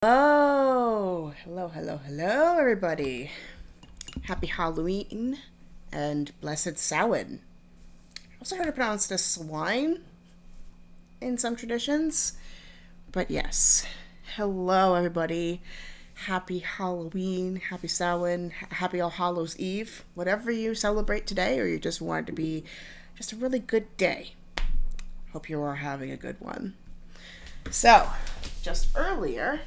Oh, hello, everybody. Happy Halloween and blessed Samhain. I also heard it pronounced as swine in some traditions, but yes. Hello, everybody. Happy Halloween, happy Samhain, happy All Hallows Eve. Whatever you celebrate today, or you just want it to be just a really good day. Hope you are having a good one. So, just earlier,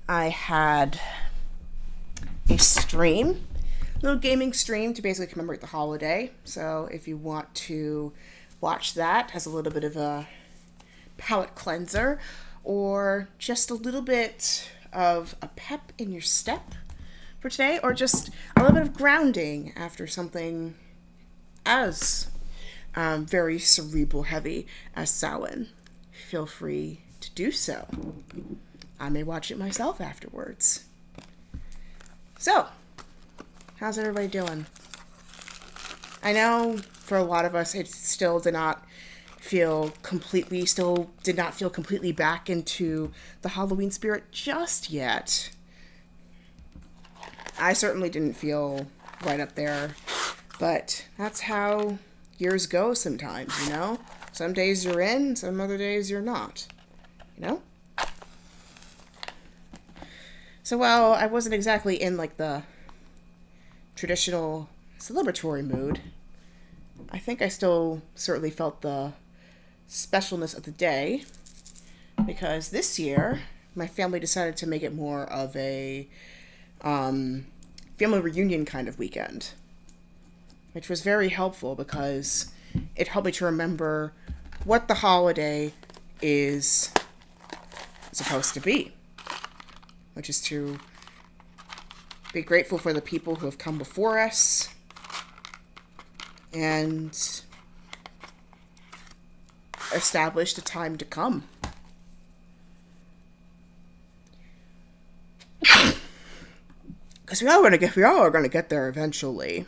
I had a stream, a little gaming stream to basically commemorate the holiday. So if you want to watch that as a little bit of a palate cleanser or just a little bit of a pep in your step for today, or just a little bit of grounding after something as very cerebral heavy as Samhain, feel free to do so. I may watch it myself afterwards. So, how's everybody doing? I know for a lot of us it still did not feel completely back into the Halloween spirit just yet. I certainly didn't feel right up there, but that's how years go sometimes, you know? Some days you're in, some other days you're not, you know? So while I wasn't exactly in like the traditional celebratory mood, I think I still certainly felt the specialness of the day, because this year my family decided to make it more of a family reunion kind of weekend, which was very helpful because it helped me to remember what the holiday is supposed to be, which is to be grateful for the people who have come before us and establish the time to come. Because we all are going to get there eventually.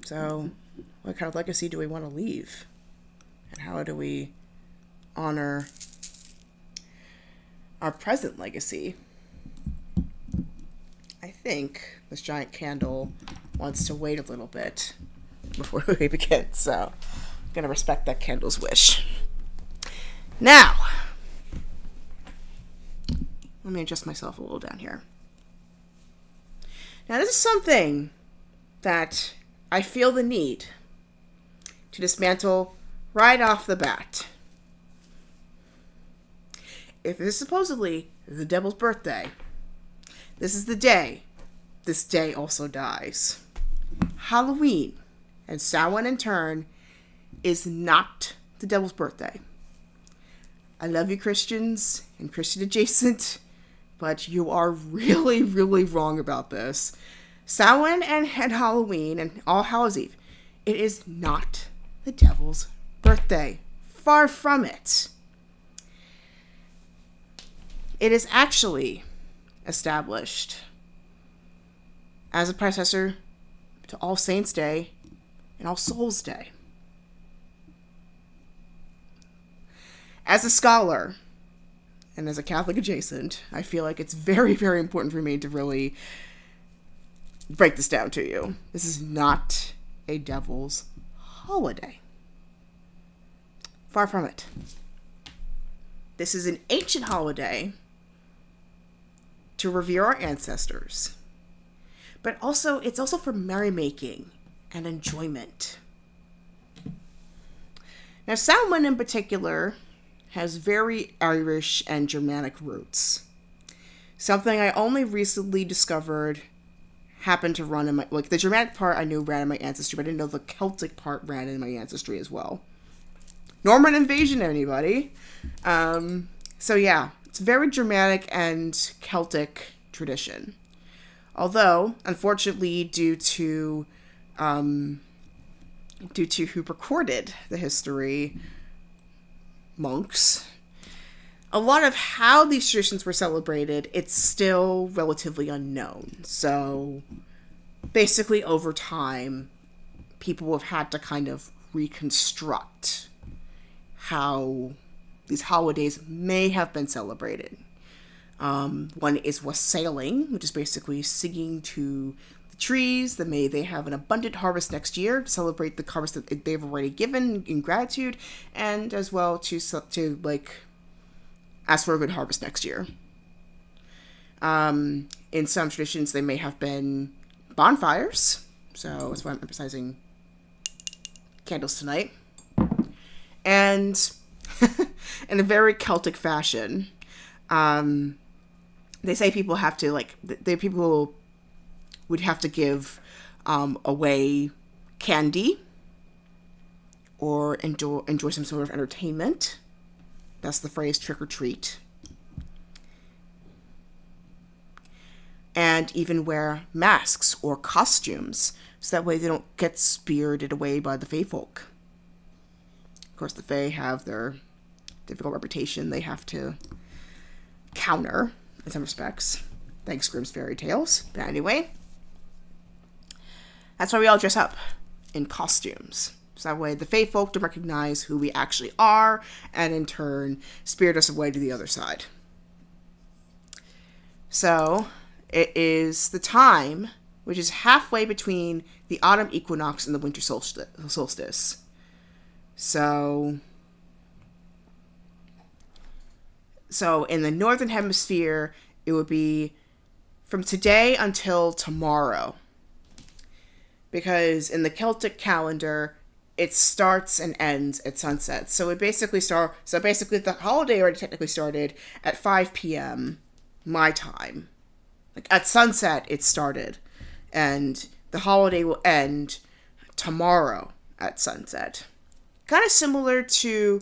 So, what kind of legacy do we want to leave? And how do we honor our present legacy? I think this giant candle wants to wait a little bit before we begin, so I'm going to respect that candle's wish. Now, let me adjust myself a little down here. Now, this is something that I feel the need to dismantle right off the bat. If this is supposedly the devil's birthday, this is the day this day also dies. Halloween, and Samhain in turn, is not the devil's birthday. I love you, Christians and Christian adjacent, but you are really, really wrong about this. Samhain and Halloween and All Hallows Eve, it is not the devil's birthday. Far from it. It is actually established as a predecessor to All Saints' Day and All Souls' Day. As a scholar and as a Catholic adjacent, I feel like it's very, very important for me to really break this down to you. This is not a devil's holiday. Far from it. This is an ancient holiday to revere our ancestors, but also it's also for merrymaking and enjoyment. Now, Samhain in particular has very Irish and Germanic roots. Something I only recently discovered happened to run in my, like the Germanic part I knew ran in my ancestry, but I didn't know the Celtic part ran in my ancestry as well. Norman invasion, anybody? So yeah, it's very Germanic and Celtic tradition. Although, unfortunately, due to who recorded the history, monks, a lot of how these traditions were celebrated, it's still relatively unknown. So, basically, over time, people have had to kind of reconstruct how these holidays may have been celebrated. One is wassailing, which is basically singing to the trees that may they have an abundant harvest next year, to celebrate the harvest that they've already given in gratitude, and as well to like ask for a good harvest next year. In some traditions, they may have been bonfires, so that's why I'm emphasizing candles tonight. And in a very Celtic fashion, they say people have to, like, people would have to give away candy or enjoy some sort of entertainment. That's the phrase trick or treat. And even wear masks or costumes, so that way they don't get spirited away by the Fae folk. Of course, the Fae have their difficult reputation they have to counter, in some respects, thanks Grimm's fairy tales. But anyway, that's why we all dress up in costumes. So that way the Fae folk don't recognize who we actually are, and in turn, spirit us away to the other side. So it is the time which is halfway between the autumn equinox and the winter solstice. So in the northern hemisphere, it would be from today until tomorrow. Because in the Celtic calendar, it starts and ends at sunset. So basically the holiday already technically started at 5 p.m. my time. Like, at sunset, it started. And the holiday will end tomorrow at sunset. Kind of similar to,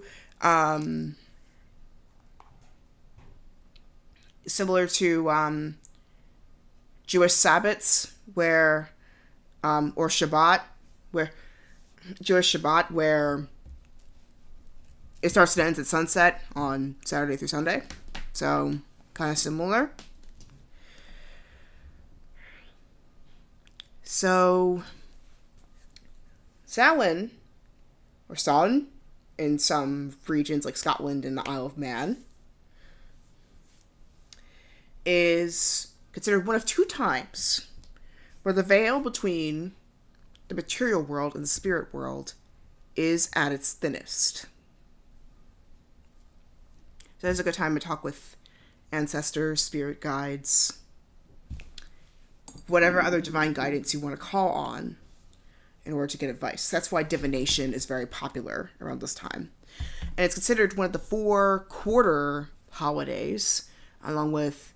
Jewish Sabbats, where, or Shabbat, where it starts and ends at sunset on Saturday through Sunday. So, kind of similar. So, Samhain, or Samhain, in some regions like Scotland and the Isle of Man, is considered one of two times where the veil between the material world and the spirit world is at its thinnest. So it's a good time to talk with ancestors, spirit guides, whatever other divine guidance you want to call on in order to get advice. That's why divination is very popular around this time. And it's considered one of the 4 quarter holidays, along with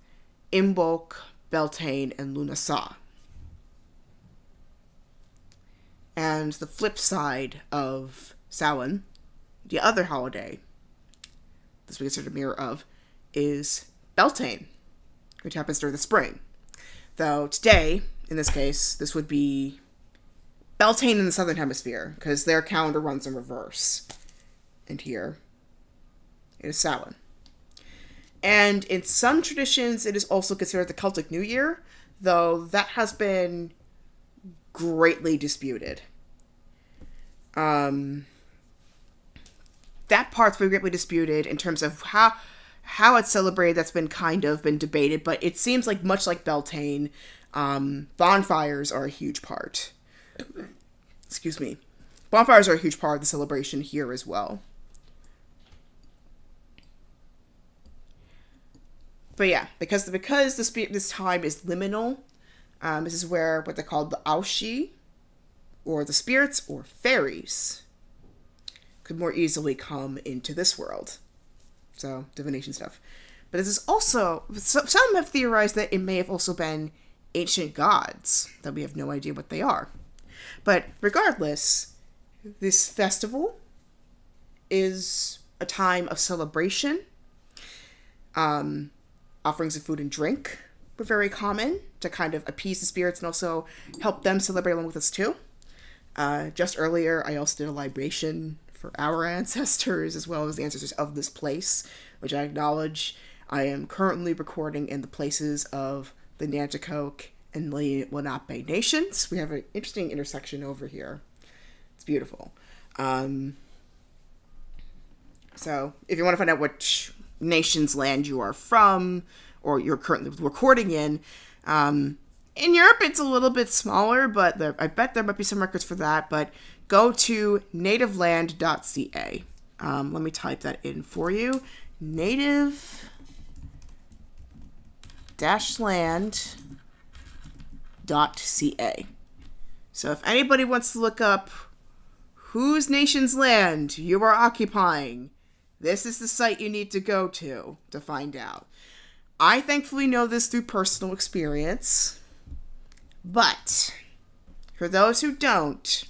Imbolc, Beltane, and Lughnasadh. And the flip side of Samhain, the other holiday, this we consider a mirror of, is Beltane, which happens during the spring. Though today, in this case, this would be Beltane in the southern hemisphere, because their calendar runs in reverse. And here, it is Samhain. And in some traditions, it is also considered the Celtic New Year, though that has been greatly disputed. That part's been greatly disputed in terms of how it's celebrated. That's been been debated, but it seems like, much like Beltane, bonfires are a huge part. Excuse me. Bonfires are a huge part of the celebration here as well. But yeah, because this time is liminal, this is where what they call the Aushi, or the spirits or fairies, could more easily come into this world. So, divination stuff. But this is also, some have theorized that it may have also been ancient gods, that we have no idea what they are. But regardless, this festival is a time of celebration. Offerings of food and drink were very common to kind of appease the spirits and also help them celebrate along with us too. Just earlier, I also did a libation for our ancestors as well as the ancestors of this place, which I acknowledge. I am currently recording in the places of the Nanticoke and Lenape nations. We have an interesting intersection over here. It's beautiful. So if you want to find out which nation's land you are from or you're currently recording in Europe it's a little bit smaller, but I bet there might be some records for that. But go to nativeland.ca. Let me type that in for you. native-land.ca. So if anybody wants to look up whose nation's land you are occupying, this is the site you need to go to find out. I thankfully know this through personal experience, but for those who don't,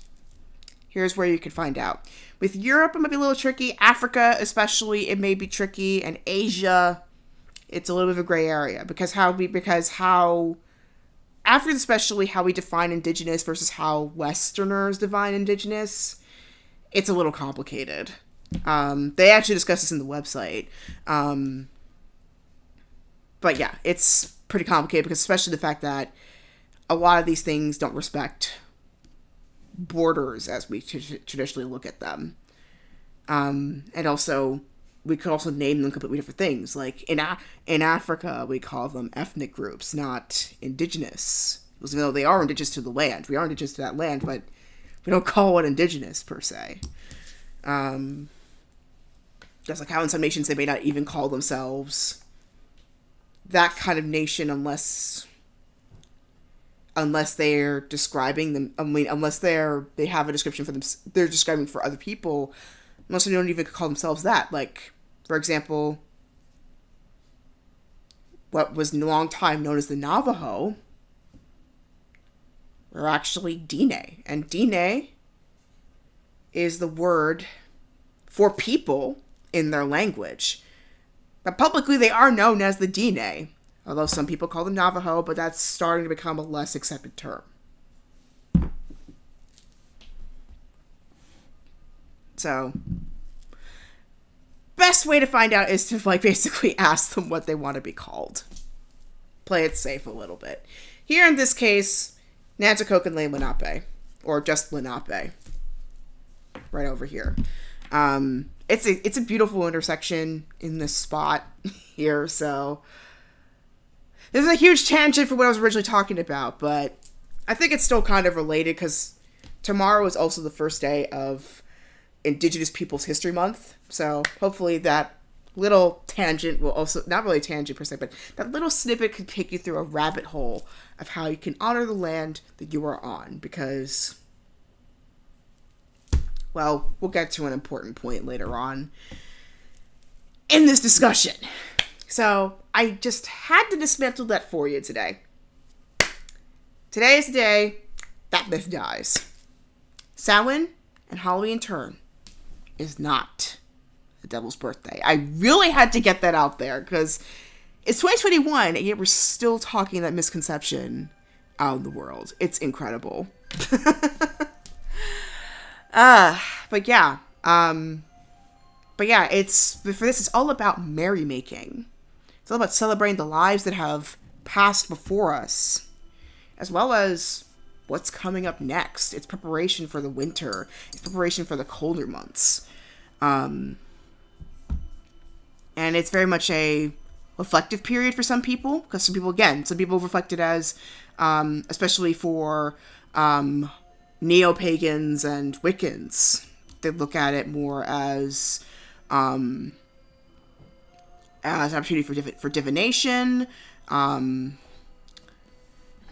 here's where you can find out. With Europe, it might be a little tricky. Africa, especially, it may be tricky. And Asia, it's a little bit of a gray area because Africa, especially how we define indigenous versus how Westerners define indigenous, it's a little complicated. They actually discuss this in the website. But yeah, it's pretty complicated because especially the fact that a lot of these things don't respect borders as we traditionally look at them. And also, we could also name them completely different things. Like in Africa, we call them ethnic groups, not indigenous. Even though they are indigenous to the land. We are indigenous to that land, but we don't call it indigenous per se. Just like how in some nations they may not even call themselves that kind of nation unless they're describing them. I mean, unless they have a description for them, they're describing for other people. Most of them don't even call themselves that. Like, for example, what was a long time known as the Navajo were actually Dine. And Dine is the word for people in their language. But publicly they are known as the Dine, although some people call them Navajo, but that's starting to become a less accepted term. So, best way to find out is to basically ask them what they want to be called. Play it safe a little bit. Here in this case, Nanticoke and Lenape, or just Lenape, right over here. It's a beautiful intersection in this spot here, so this is a huge tangent for what I was originally talking about, but I think it's still kind of related because tomorrow is also the first day of Indigenous Peoples History Month, so hopefully that little tangent will also, not really a tangent per se, but that little snippet could take you through a rabbit hole of how you can honor the land that you are on, because, well, we'll get to an important point later on in this discussion. So, I just had to dismantle that for you today. Today is the day that myth dies. Samhain and Halloween turn is not the devil's birthday. I really had to get that out there because it's 2021 and yet we're still talking that misconception out in the world. It's incredible. But yeah, it's all about merrymaking. It's all about celebrating the lives that have passed before us, as well as what's coming up next. It's preparation for the winter. It's preparation for the colder months. And it's very much a reflective period for some people, because some people reflect it as, especially for neo-pagans and Wiccans, they look at it more as an opportunity for divination,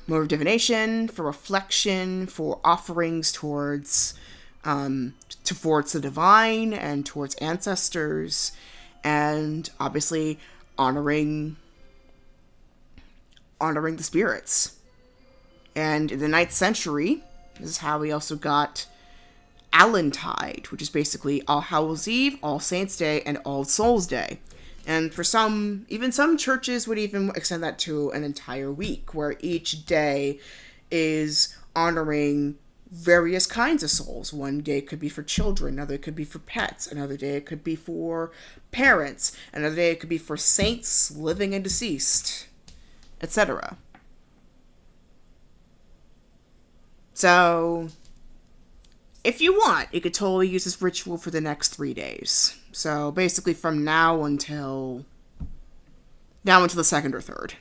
more divination, for reflection, for offerings towards the divine and towards ancestors, and obviously honoring the spirits. And in the 9th century, this is how we also got Allantide, which is basically All Hallows Eve, All Saints Day, and All Souls Day. And for some churches would even extend that to an entire week, where each day is honoring various kinds of souls. One day it could be for children, another it could be for pets, another day it could be for parents, another day it could be for saints, living and deceased, etc. So, if you want, you could totally use this ritual for the next 3 days. So basically from now until the 2nd or 3rd.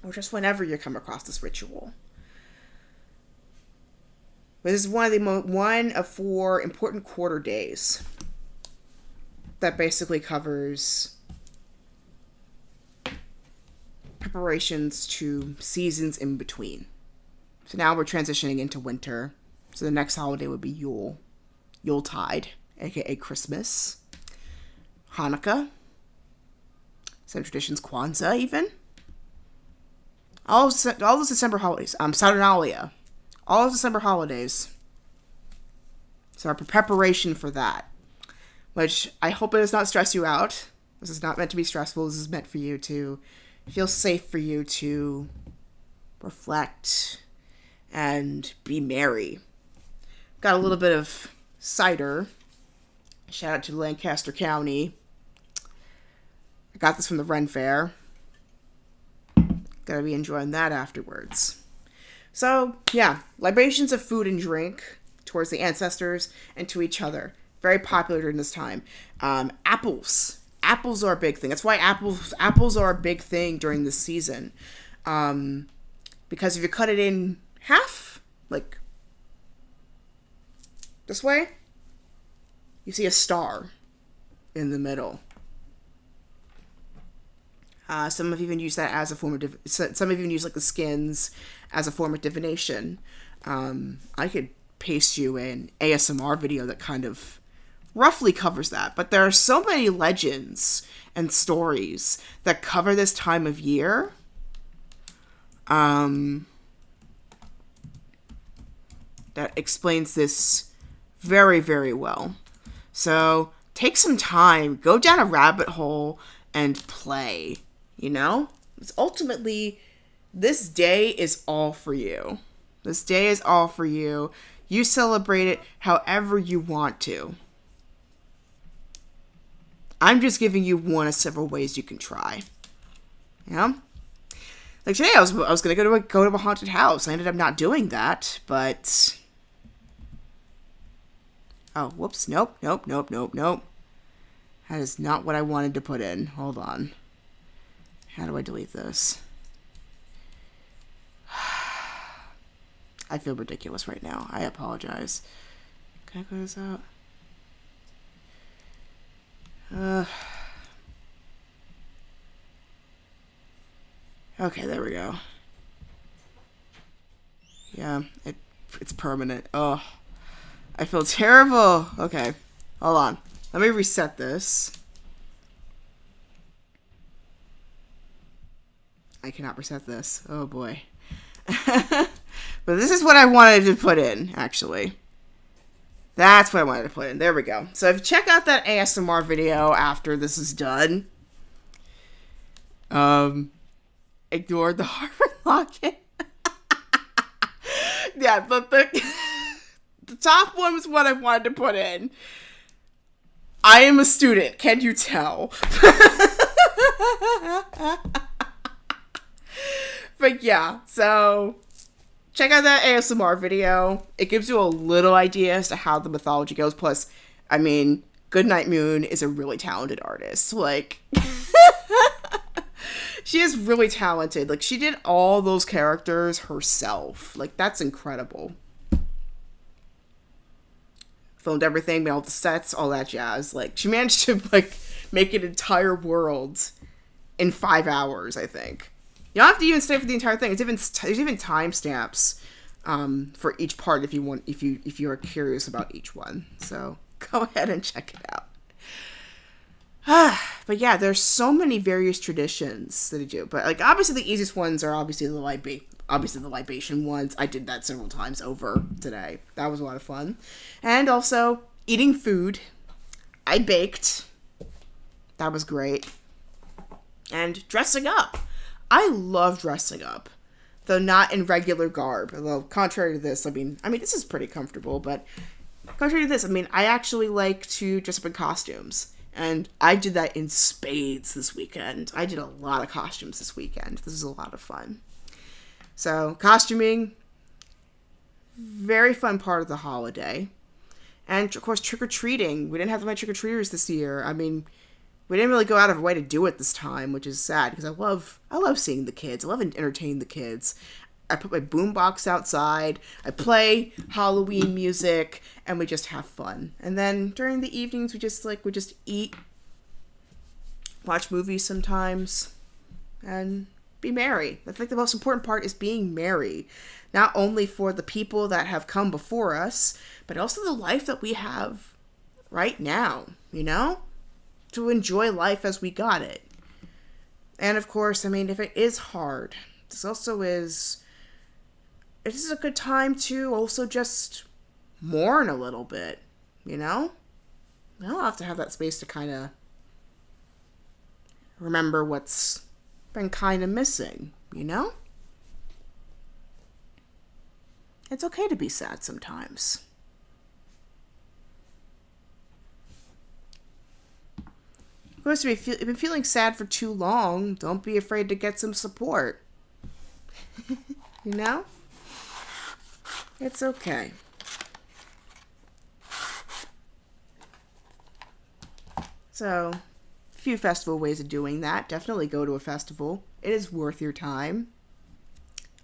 Or just whenever you come across this ritual. But this is one of 4 important quarter days that basically covers preparations to seasons in between. So now we're transitioning into winter. So the next holiday would be Yuletide, aka Christmas, Hanukkah, some traditions, Kwanzaa even. All those December holidays. Saturnalia. All those December holidays. So our preparation for that. Which I hope it does not stress you out. This is not meant to be stressful. This is meant for you to feel safe, for you to reflect and be merry. Got a little bit of cider. Shout out to Lancaster County. I got this from the Ren Fair. Gotta be enjoying that afterwards. So, yeah, libations of food and drink towards the ancestors and to each other. Very popular during this time. Apples. Apples are a big thing. That's why apples are a big thing during this season. Because if you cut it in half, like this way, you see a star in the middle. Some have even used that as a form of some have even used like the skins as a form of divination. I could paste you an ASMR video that kind of roughly covers that, but there are so many legends and stories that cover this time of year. That explains this very, very well. So take some time, go down a rabbit hole and play, you know? It's ultimately, this day is all for you. This day is all for you. You celebrate it however you want to. I'm just giving you one of several ways you can try. You know? Like today, I was gonna go to a haunted house. I ended up not doing that, but oh, whoops! Nope. That is not what I wanted to put in. Hold on. How do I delete this? I feel ridiculous right now. I apologize. Can I clear this out? Okay, there we go. Yeah, it's permanent. Oh, I feel terrible. Okay, hold on. Let me reset this. I cannot reset this. Oh boy. But this is what I wanted to put in, actually. That's what I wanted to put in. There we go. So if you check out that ASMR video after this is done, ignore the Harvard locket. Yeah, but the top one was what I wanted to put in. I am a student. Can you tell? But yeah, so check out that ASMR video. It gives you a little idea as to how the mythology goes. Plus, I mean, Goodnight Moon is a really talented artist. Like, she is really talented. Like, she did all those characters herself. Like, that's incredible. Filmed everything, made all the sets, all that jazz. Like, she managed to, like, make an entire world in 5 hours, I think. You don't have to even stay for the entire thing. There's even timestamps for each part if you want, if you are curious about each one. So go ahead and check it out. But yeah, there's so many various traditions that they do. But like obviously the easiest ones are obviously the libation ones. I did that several times over today. That was a lot of fun. And also eating food. I baked. That was great. And dressing up. I love dressing up, though not in regular garb. Although, contrary to this, I mean, this is pretty comfortable, but contrary to this, I actually like to dress up in costumes. And I did that in spades this weekend. I did a lot of costumes this weekend. This is a lot of fun. So, costuming, very fun part of the holiday. And, of course, trick-or-treating. We didn't have that many trick-or-treaters this year. I mean, we didn't really go out of our way to do it this time, which is sad, because I love seeing the kids. I love entertaining the kids. I put my boombox outside, I play Halloween music, and we just have fun. And then during the evenings, we just eat, watch movies sometimes, and be merry. I think the most important part is being merry. Not only for the people that have come before us, but also the life that we have right now, you know? To enjoy life as we got it. And of course, I mean, if it is hard, this is a good time to also just mourn a little bit, you know? I don't have to have that space to kind of remember what's been kind of missing, you know? It's okay to be sad sometimes. Of course, if you've been feeling sad for too long, don't be afraid to get some support. You know? It's okay. So, a few festival ways of doing that. Definitely go to a festival. It is worth your time.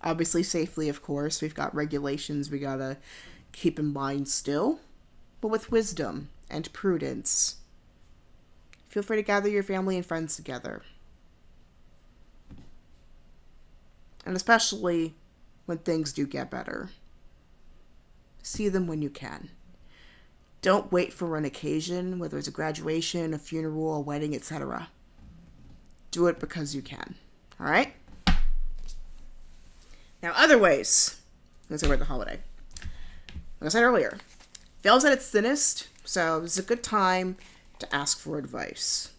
Obviously, safely, of course. We've got regulations we gotta keep in mind still. But with wisdom and prudence. Feel free to gather your family and friends together. And especially when things do get better. See them when you can. Don't wait for an occasion, whether it's a graduation, a funeral, a wedding, etc. Do it because you can. Alright? Now, other ways. Let's talk about the holiday. Like I said earlier, veil's at its thinnest, so this is a good time to ask for advice.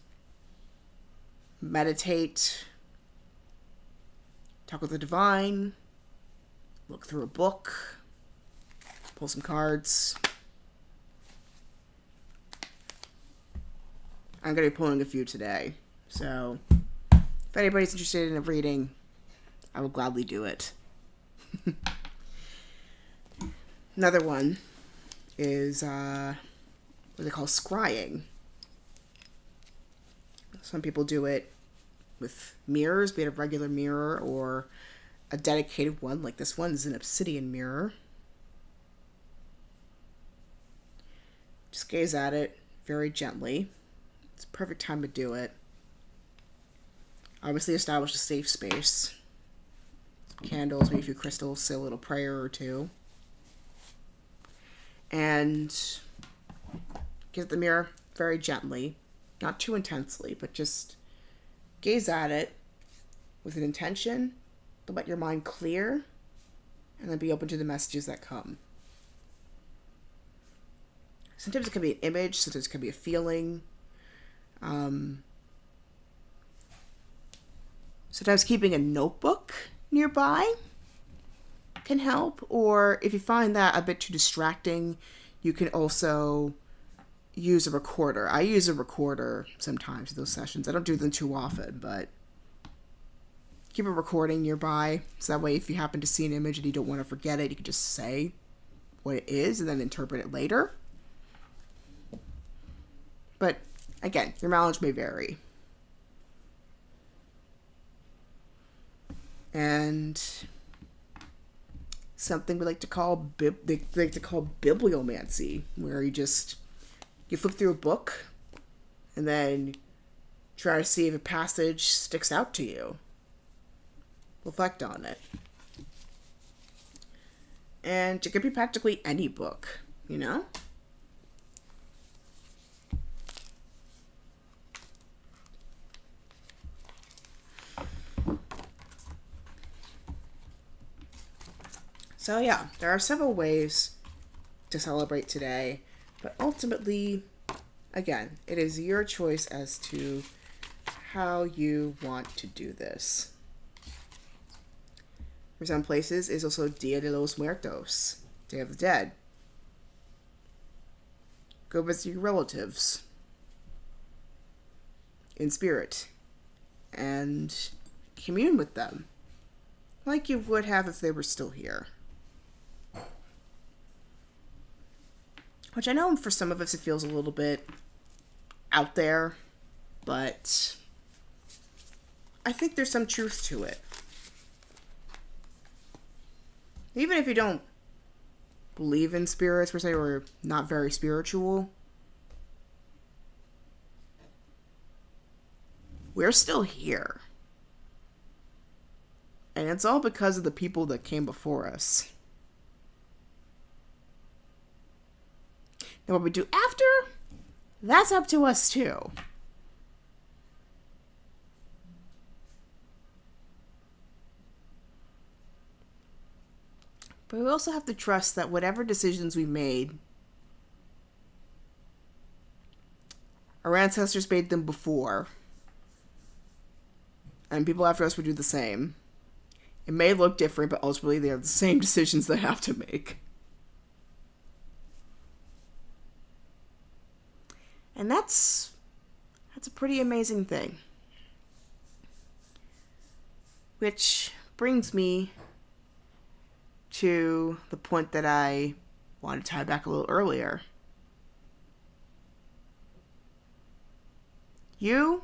Meditate. Talk with the divine. Look through a book. Pull some cards. I'm going to be pulling a few today. So, if anybody's interested in a reading, I will gladly do it. Another one is what they call scrying. Some people do it with mirrors, be it a regular mirror or a dedicated one, like this one is an obsidian mirror. Just gaze at it very gently. It's a perfect time to do it. Obviously establish a safe space. Some candles, maybe a few crystals, say a little prayer or two. And gaze at the mirror very gently. Not too intensely, but just gaze at it with an intention to let your mind clear and then be open to the messages that come. Sometimes it can be an image, sometimes it can be a feeling. Sometimes keeping a notebook nearby can help, or if you find that a bit too distracting, you can also use a recorder. I use a recorder sometimes in those sessions. I don't do them too often, but keep a recording nearby, so that way if you happen to see an image and you don't want to forget it, you can just say what it is and then interpret it later. But again, your mileage may vary. And something we like to call Bibliomancy, where you flip through a book and then try to see if a passage sticks out to you. Reflect on it. And it could be practically any book, you know? So yeah, there are several ways to celebrate today, but ultimately, again, it is your choice as to how you want to do this. For some places, it's also Dia de los Muertos, Day of the Dead. Go visit your relatives in spirit and commune with them like you would have if they were still here. which I know for some of us it feels a little bit out there, but I think there's some truth to it. Even if you don't believe in spirits per se, or not very spiritual, we're still here. And it's all because of the people that came before us. Now what we do after, that's up to us too. But we also have to trust that whatever decisions we made, our ancestors made them before, and people after us would do the same. It may look different, but ultimately they are the same decisions they have to make. And that's a pretty amazing thing. Which brings me to the point that I wanted to tie back a little earlier. You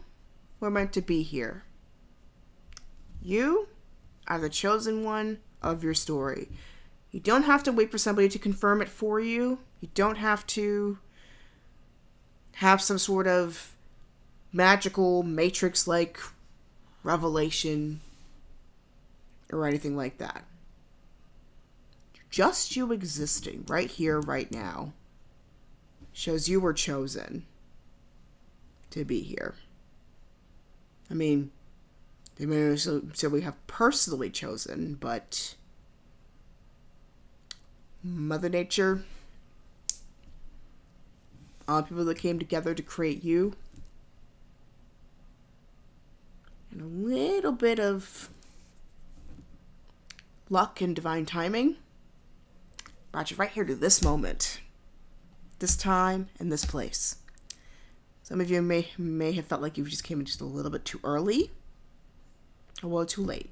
were meant to be here. You are the chosen one of your story. You don't have to wait for somebody to confirm it for you. You don't have to have some sort of magical Matrix-like revelation or anything like that. Just you existing right here, right now, shows you were chosen to be here. I mean, they may also say we have personally chosen, but Mother Nature, all the people that came together to create you, and a little bit of luck and divine timing, brought you right here to this moment, this time, and this place. Some of you may have felt like you just came in just a little bit too early, or well, too late.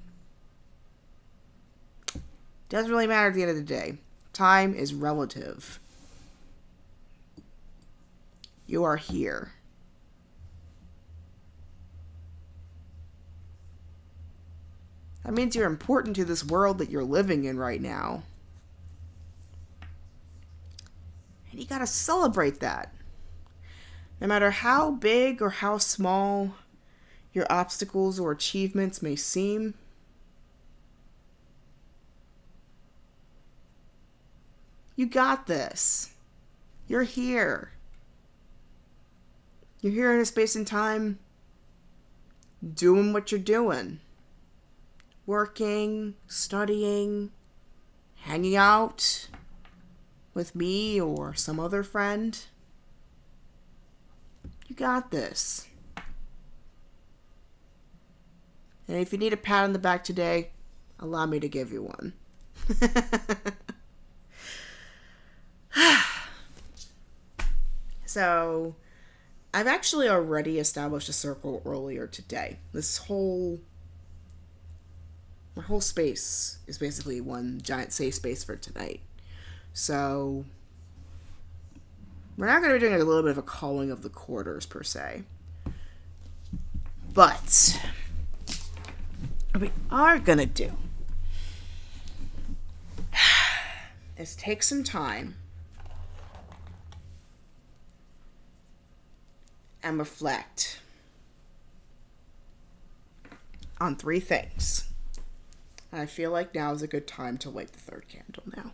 Doesn't really matter at the end of the day. Time is relative. You are here. That means you're important to this world that you're living in right now. And you gotta celebrate that. No matter how big or how small your obstacles or achievements may seem, you got this. You're here. You're here in a space and time doing what you're doing. Working, studying, hanging out with me or some other friend. You got this. And if you need a pat on the back today, allow me to give you one. So, I've actually already established a circle earlier today. My whole space is basically one giant safe space for tonight. So, we're not going to be doing a little bit of a calling of the quarters per se. But what we are going to do is take some time and reflect on 3 things. I feel like now is a good time to light the 3rd candle now.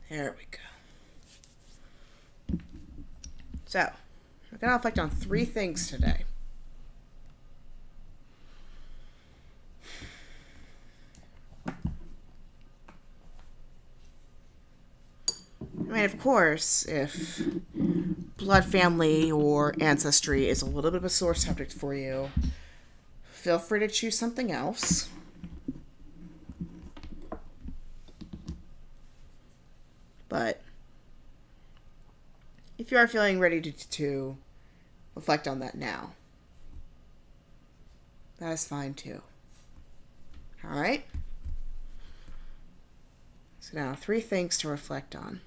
There we go. So, we're going to reflect on 3 things today. I mean, of course, if blood family or ancestry is a little bit of a sore subject for you, feel free to choose something else. But if you are feeling ready to reflect on that now, that is fine too. All right? So now 3 things to reflect on.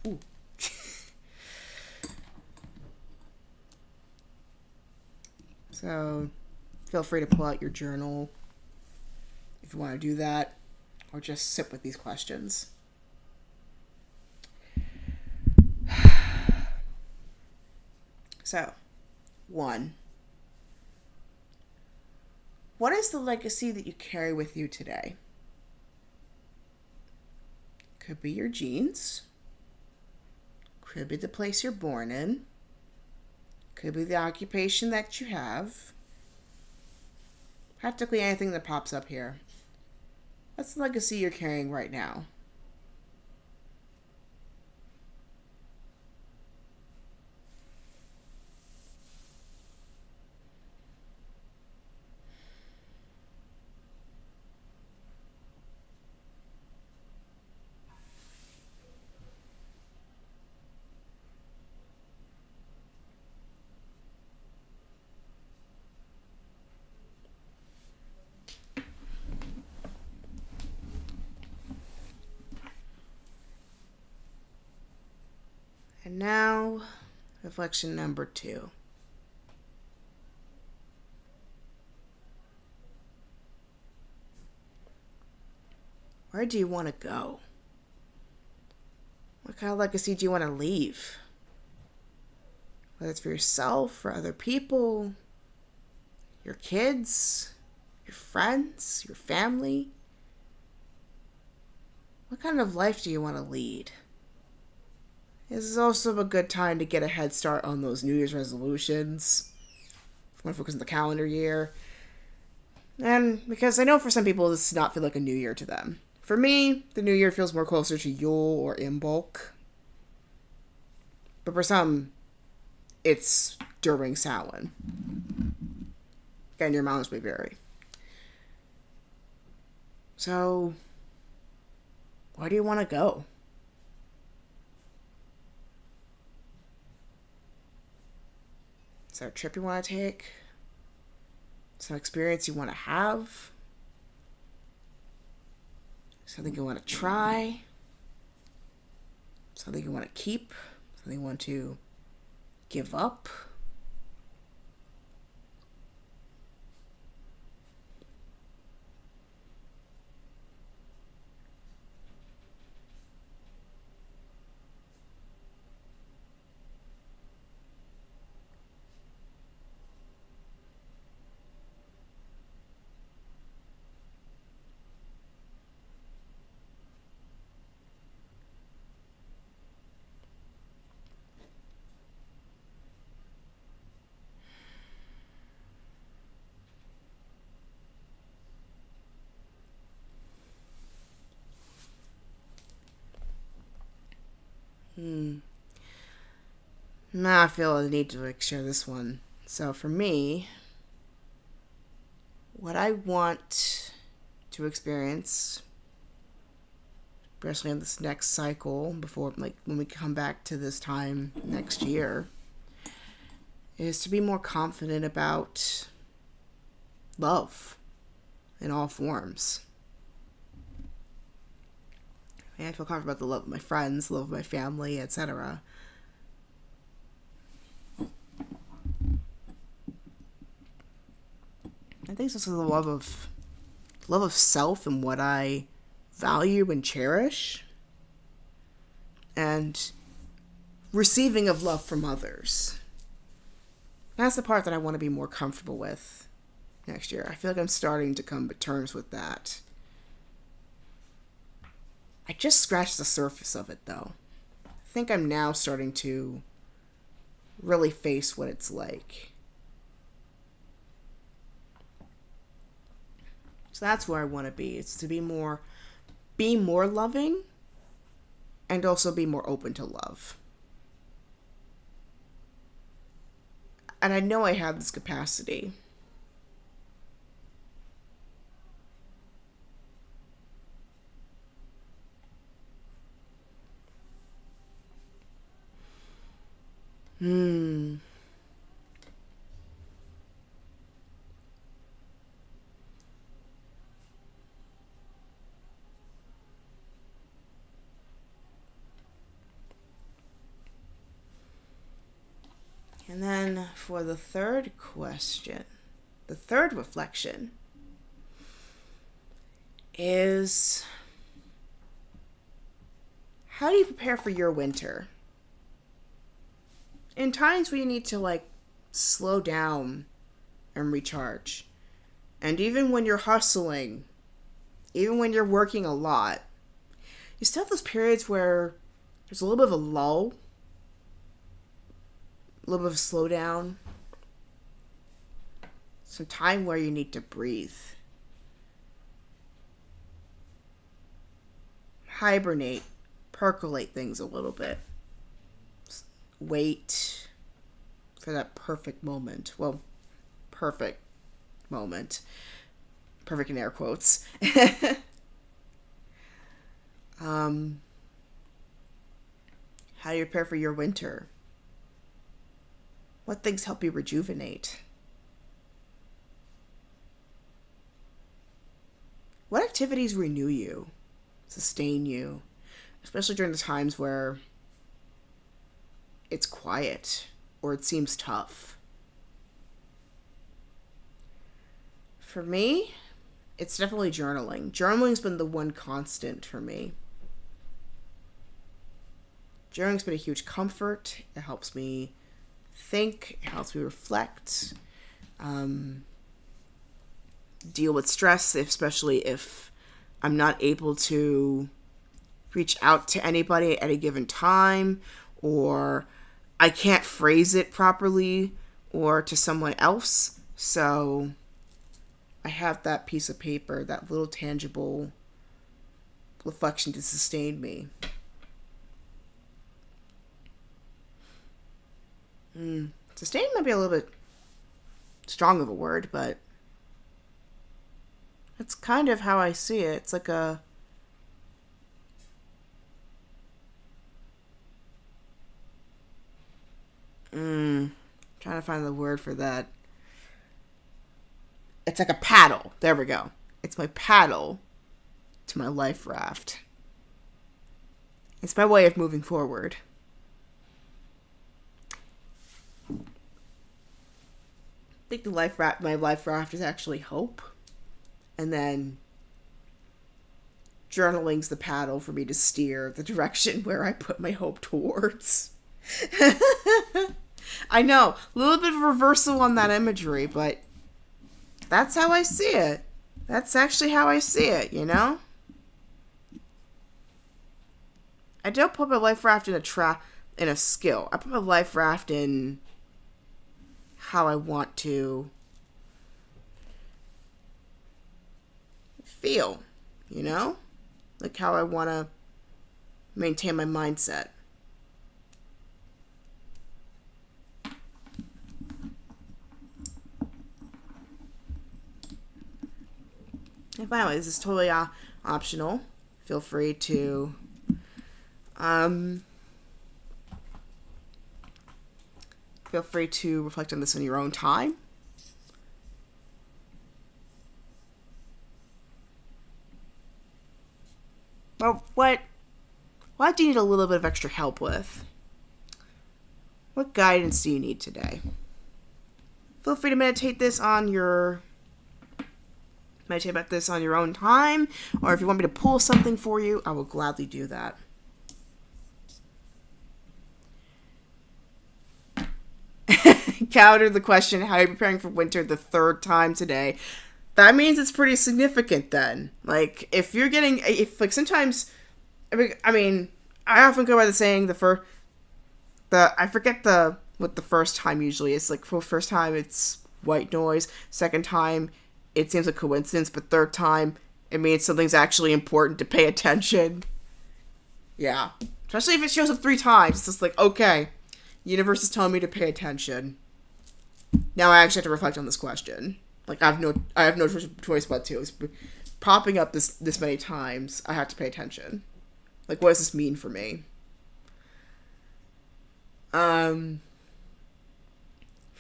Ooh. So feel free to pull out your journal if you want to do that, or just sit with these questions. So, 1. What is the legacy that you carry with you today? Could be your genes. Could be the place you're born in. Could be the occupation that you have. Practically anything that pops up here. What's the legacy you're carrying right now? And now, reflection number 2. Where do you want to go? What kind of legacy do you want to leave? Whether it's for yourself, for other people, your kids, your friends, your family. What kind of life do you want to lead? This is also a good time to get a head start on those New Year's resolutions. If you want to focus on the calendar year. And because I know for some people this does not feel like a new year to them. For me, the new year feels more closer to Yule or Imbolc. But for some, it's during Samhain. Again, your mileage may vary. So, where do you want to go? Is there a trip you want to take? Some experience you want to have? Something you want to try? Something you want to keep? Something you want to give up? Now I feel the need to share this one. So for me, what I want to experience, especially in this next cycle, before when we come back to this time next year, is to be more confident about love in all forms. I feel confident about the love of my friends, the love of my family, etc. I think it's also the love of self and what I value and cherish, and receiving of love from others. That's the part that I want to be more comfortable with next year. I feel like I'm starting to come to terms with that. I just scratched the surface of it, though. I think I'm now starting to really face what it's like. So that's where I want to be. It's to be more loving and also be more open to love. And I know I have this capacity. And then for the third question, the third reflection is, how do you prepare for your winter? In times where you need to slow down and recharge. And even when you're hustling, even when you're working a lot, you still have those periods where there's a little bit of a lull, a little bit of a slowdown, some time where you need to breathe. Hibernate, percolate things a little bit. Wait for that perfect moment. Well, perfect moment. Perfect in air quotes. How do you prepare for your winter? What things help you rejuvenate? What activities renew you, sustain you, especially during the times where it's quiet or it seems tough? For me, it's definitely journaling. Journaling's been the one constant for me. Journaling's been a huge comfort. It helps me think. It helps me reflect. Deal with stress, especially if I'm not able to reach out to anybody at a given time, or I can't phrase it properly or to someone else. So I have that piece of paper, that little tangible reflection to sustain me. Sustain might be a little bit strong of a word, but that's kind of how I see it. It's like a trying to find the word for that. It's like a paddle. There we go. It's my paddle to my life raft. It's my way of moving forward. I think my life raft is actually hope. And then journaling's the paddle for me to steer the direction where I put my hope towards. I know, a little bit of reversal on that imagery, but that's how I see it. That's actually how I see it, you know? I don't put my life raft in a skill. I put my life raft in how I want to feel, you know? Like how I want to maintain my mindset. And finally, this is totally optional. Feel free to reflect on this in your own time. But what do you need a little bit of extra help with? What guidance do you need today? Feel free to meditate about this on your own time, or if you want me to pull something for you, I will gladly do that. Counter the question, how are you preparing for winter the third time today? That means it's pretty significant then. Like, if you're getting, sometimes, I often go by the saying, I forget what the first time usually is. Like, for first time, it's white noise. Second time, it seems a coincidence. But third time, it means something's actually important to pay attention. Yeah. Especially if it shows up 3 times. It's just like, okay, universe is telling me to pay attention. Now I actually have to reflect on this question. Like, I have no choice but to. It's popping up this many times. I have to pay attention. Like, what does this mean for me? For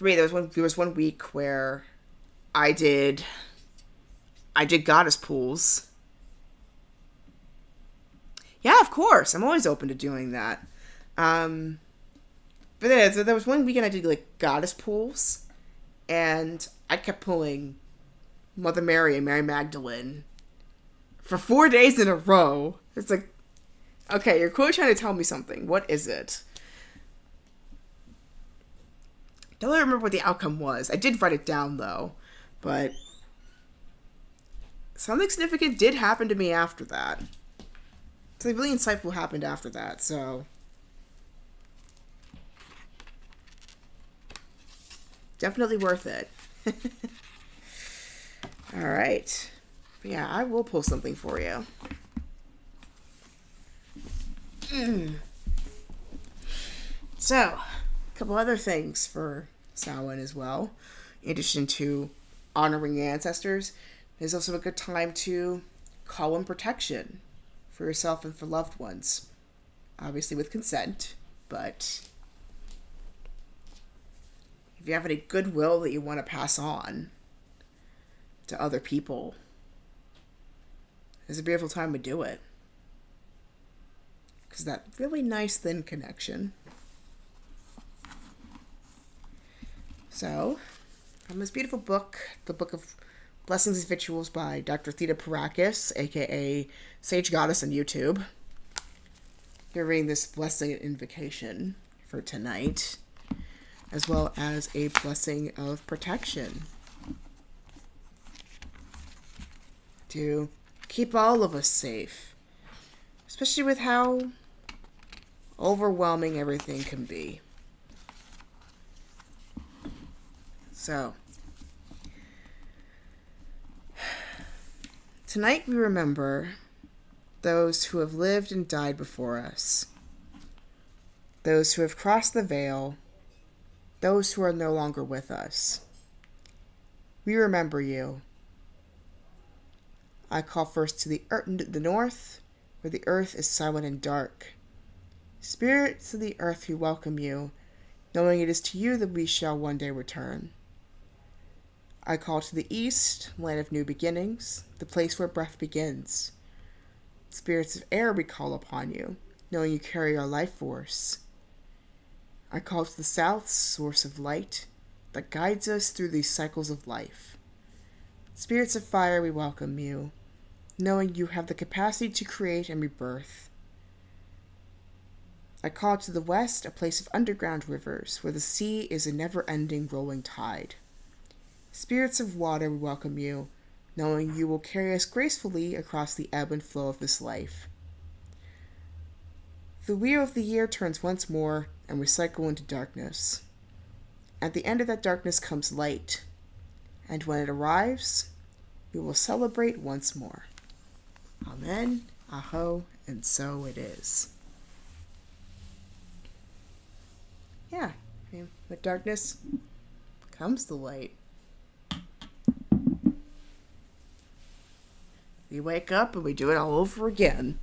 me, there was one week where I did goddess pools. Yeah, of course. I'm always open to doing that. But But then so there was one weekend I did like goddess pools, and I kept pulling Mother Mary and Mary Magdalene for 4 days in a row. It's like, okay, you're clearly trying to tell me something. What is it? Don't really remember what the outcome was. I did write it down though, but something significant did happen to me after that. Something really insightful happened after that, so definitely worth it. All right. But yeah, I will pull something for you. So, a couple other things for Samhain as well. In addition to honoring your ancestors, there's also a good time to call in protection for yourself and for loved ones. Obviously with consent, but if you have any goodwill that you want to pass on to other people, it's a beautiful time to do it. Because that really nice thin connection. So, from this beautiful book, the Book of Blessings and Rituals by Dr. Theta Parakis, aka Sage Goddess on YouTube. You're reading this blessing and invocation for tonight, as well as a blessing of protection to keep all of us safe, especially with how overwhelming everything can be. So, tonight we remember those who have lived and died before us, those who have crossed the veil, those who are no longer with us. We remember you. I call first to the north, where the earth is silent and dark. Spirits of the earth, we welcome you, knowing it is to you that we shall one day return. I call to the east, land of new beginnings, the place where breath begins. Spirits of air, we call upon you, knowing you carry our life force. I call to the south, source of light, that guides us through these cycles of life. Spirits of fire, we welcome you, knowing you have the capacity to create and rebirth. I call to the west, a place of underground rivers, where the sea is a never-ending rolling tide. Spirits of water, we welcome you, knowing you will carry us gracefully across the ebb and flow of this life. The wheel of the year turns once more, and we cycle into darkness. At the end of that darkness comes light, and when it arrives, we will celebrate once more. Amen, aho, and so it is. Yeah, with darkness comes the light. We wake up and we do it all over again.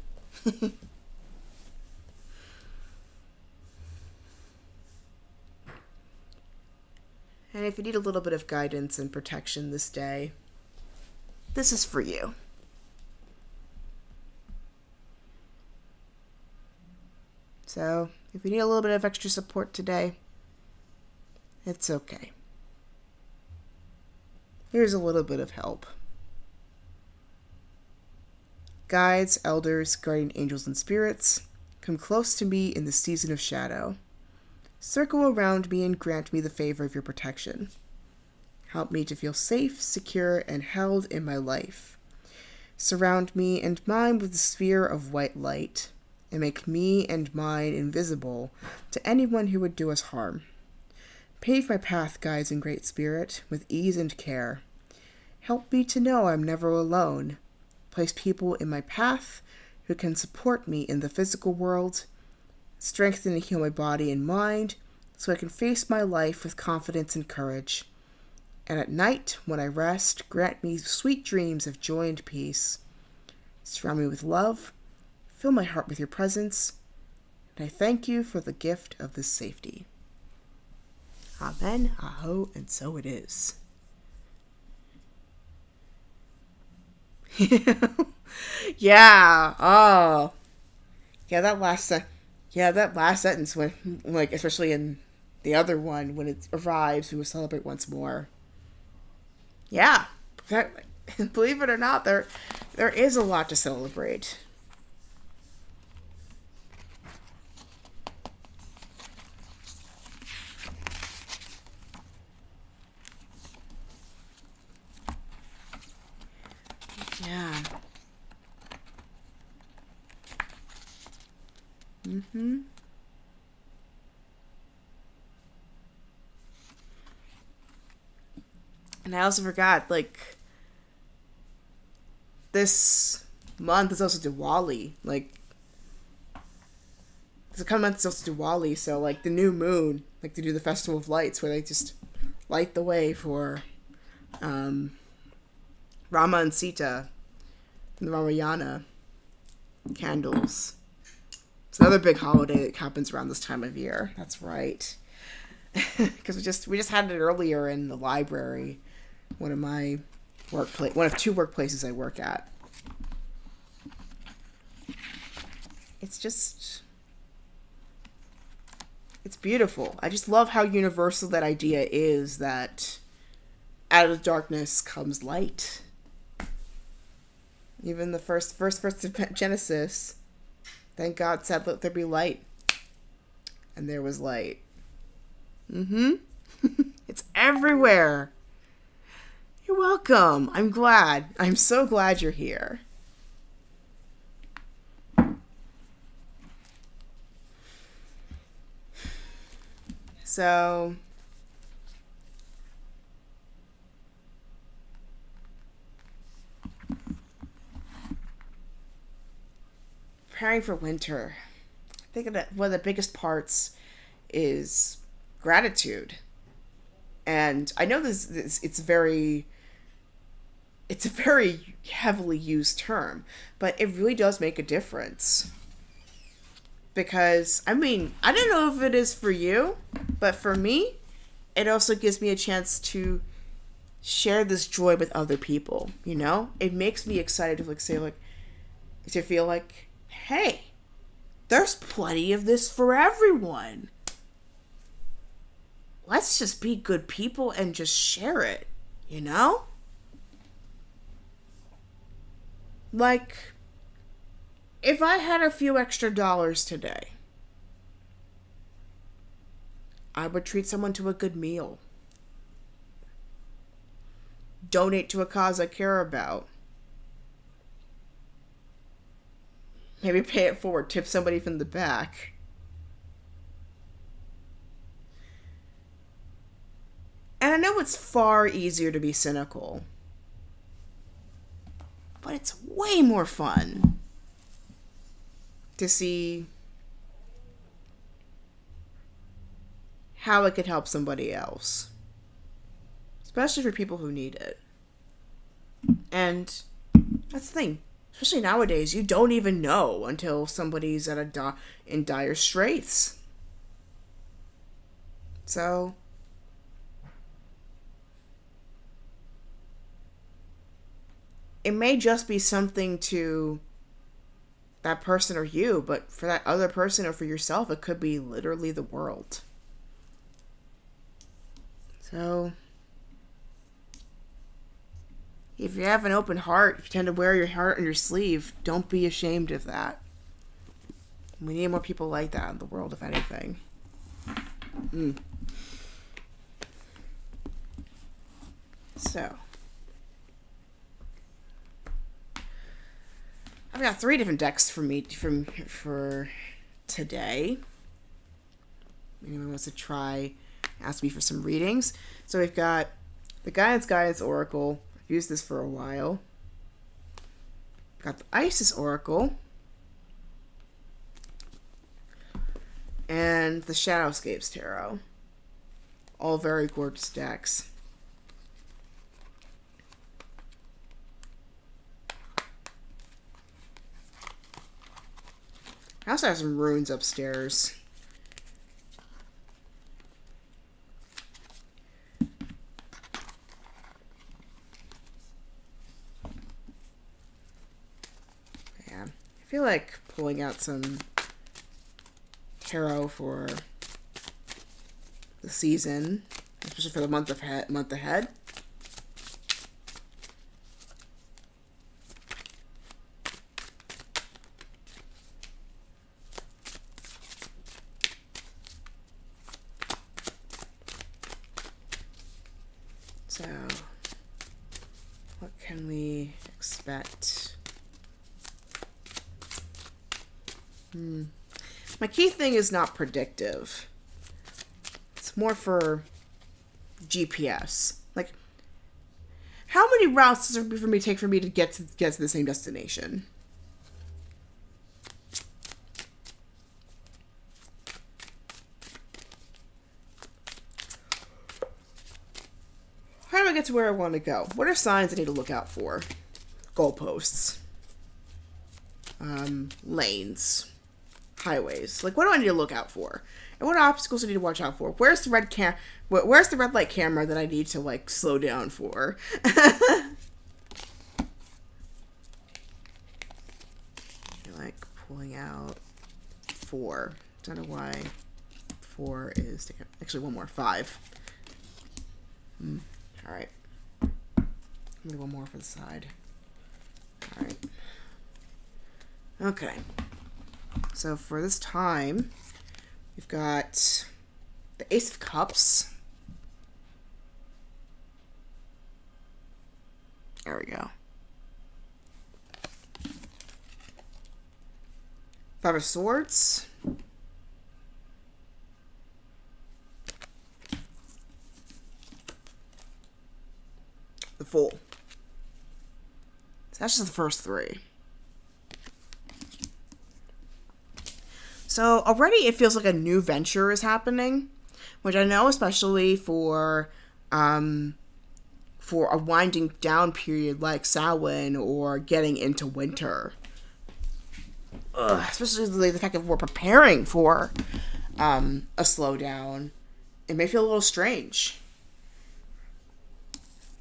And if you need a little bit of guidance and protection this day, this is for you. So, if you need a little bit of extra support today, it's okay. Here's a little bit of help. Guides, elders, guardian angels, and spirits, come close to me in the season of shadow. Circle around me and grant me the favor of your protection. Help me to feel safe, secure, and held in my life. Surround me and mine with the sphere of white light, and make me and mine invisible to anyone who would do us harm. Pave my path, guides and great spirit, with ease and care. Help me to know I'm never alone. Place people in my path who can support me in the physical world, strengthen and heal my body and mind so I can face my life with confidence and courage. And at night, when I rest, grant me sweet dreams of joy and peace. Surround me with love, fill my heart with your presence, and I thank you for the gift of this safety. Amen, aho, and so it is. Yeah. Oh. Yeah, that last sentence when, like, especially in the other one, when it arrives, we will celebrate once more. Yeah, believe it or not, there is a lot to celebrate. Yeah. And I also forgot, like, this month is also Diwali. Like, the coming month is also Diwali, so, like, the new moon, like, they do the Festival of Lights, where they just light the way for Rama and Sita and the Ramayana candles. It's another big holiday that happens around this time of year. That's right. Because we just had it earlier in the library, one of two workplaces I work at. It's beautiful. I just love how universal that idea is, that out of darkness comes light. Even the first verse of Genesis, thank God said, "Let there be light," and there was light. It's everywhere. You're welcome. I'm glad. I'm so glad you're here. So, preparing for winter. I think that one of the biggest parts is gratitude. And I know this it's a very heavily used term, but it really does make a difference. Because, I mean, I don't know if it is for you, but for me, it also gives me a chance to share this joy with other people, you know? It makes me excited to feel like, hey, there's plenty of this for everyone. Let's just be good people and just share it, you know? Like, if I had a few extra dollars today, I would treat someone to a good meal. Donate to a cause I care about. Maybe pay it forward, tip somebody from the back. And I know it's far easier to be cynical, but it's way more fun to see how it could help somebody else, especially for people who need it. And that's the thing, especially nowadays, you don't even know until somebody's in dire straits. So it may just be something to that person or you, but for that other person or for yourself, it could be literally the world. So, if you have an open heart, if you tend to wear your heart on your sleeve, don't be ashamed of that. We need more people like that in the world, if anything. So, I've got 3 different decks for today. Anyone wants to try, ask me for some readings. So we've got the Guidance Oracle. I've used this for a while. We've got the Isis Oracle. And the Shadowscapes Tarot. All very gorgeous decks. I also have some runes upstairs. Yeah, I feel like pulling out some tarot for the season, especially for the month ahead. So, what can we expect? My key thing is not predictive. It's more for GPS. Like, how many routes does it for me take for me to get to the same destination? How do I get to where I want to go? What are signs I need to look out for? Goalposts. Lanes. Highways. Like, what do I need to look out for? And what obstacles do I need to watch out for? Where's the red light camera that I need to, like, slow down for? Like, pulling out 4. Don't know why 4 is... Actually, one more. 5. Alright. Maybe one more for the side. Alright. Okay. So for this time, we've got the Ace of Cups. There we go. 5 of Swords. The Fool. So that's just the first 3. So already it feels like a new venture is happening, which I know especially for a winding down period like Samhain or getting into winter. Especially the fact that we're preparing for a slowdown. It may feel a little strange.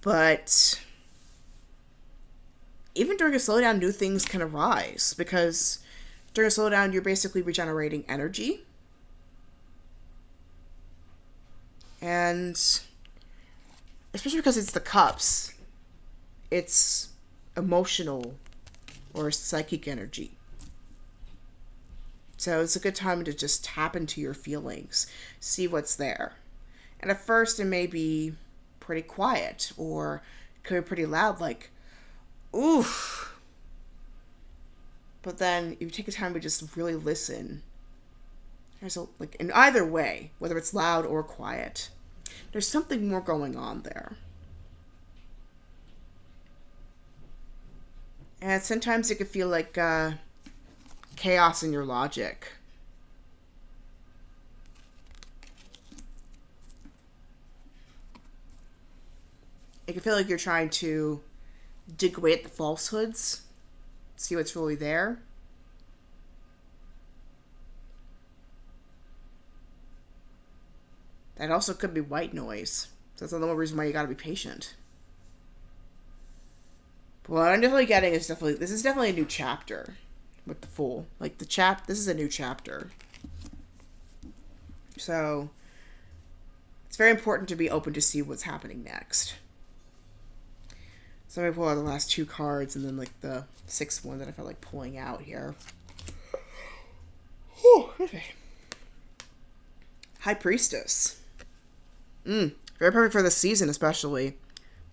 But even during a slowdown, new things can arise because during a slowdown, you're basically regenerating energy. And especially because it's the cups, it's emotional or psychic energy. So it's a good time to just tap into your feelings, see what's there. And at first, it may be pretty quiet or it could be pretty loud, like, oof. But then if you take the time to just really listen, in either way, whether it's loud or quiet, there's something more going on there. And sometimes it can feel like chaos in your logic. It can feel like you're trying to dig away at the falsehoods, see what's really there. That also could be white noise. So that's another reason why you gotta be patient. But what I'm definitely getting is this is definitely a new chapter with the Fool. Like this is a new chapter. So it's very important to be open to see what's happening next. So I'm going to pull out the last 2 cards and then like the 6th one that I felt like pulling out here. Whew, okay. High Priestess. Very perfect for this season especially.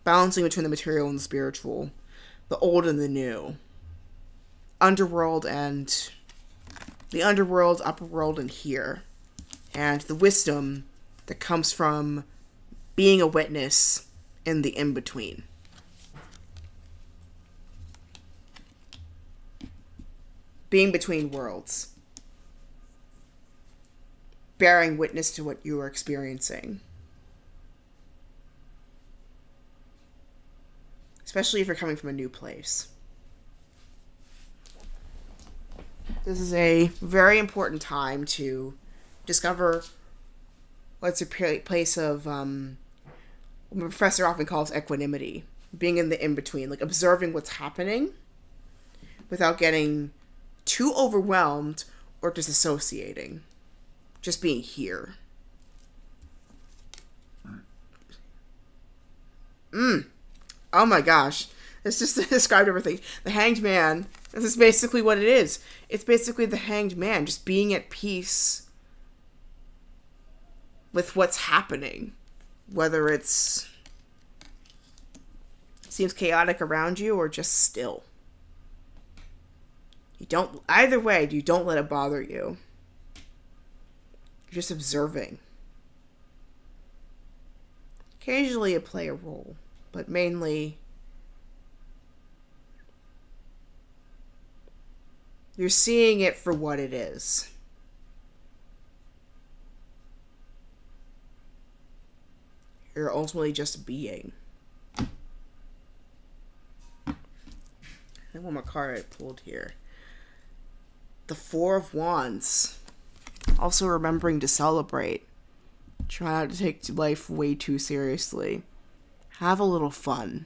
Balancing between the material and the spiritual. The old and the new. Underworld and... The underworld, upper world, and here. And the wisdom that comes from being a witness in the in-between. Being between worlds. Bearing witness to what you are experiencing. Especially if you're coming from a new place. This is a very important time to discover what's a place of, what my professor often calls equanimity. Being in the in-between, like observing what's happening without getting too overwhelmed or disassociating. Just being here. Oh my gosh. It's just described everything. The Hanged Man. This is basically what it is. It's basically the Hanged Man, just being at peace with what's happening. Whether it's seems chaotic around you or just still. Either way, you don't let it bother you. You're just observing. Occasionally you play a role, but mainly you're seeing it for what it is. You're ultimately just being. I want my card I pulled here. The Four of Wands. Also remembering to celebrate. Try not to take life way too seriously. Have a little fun.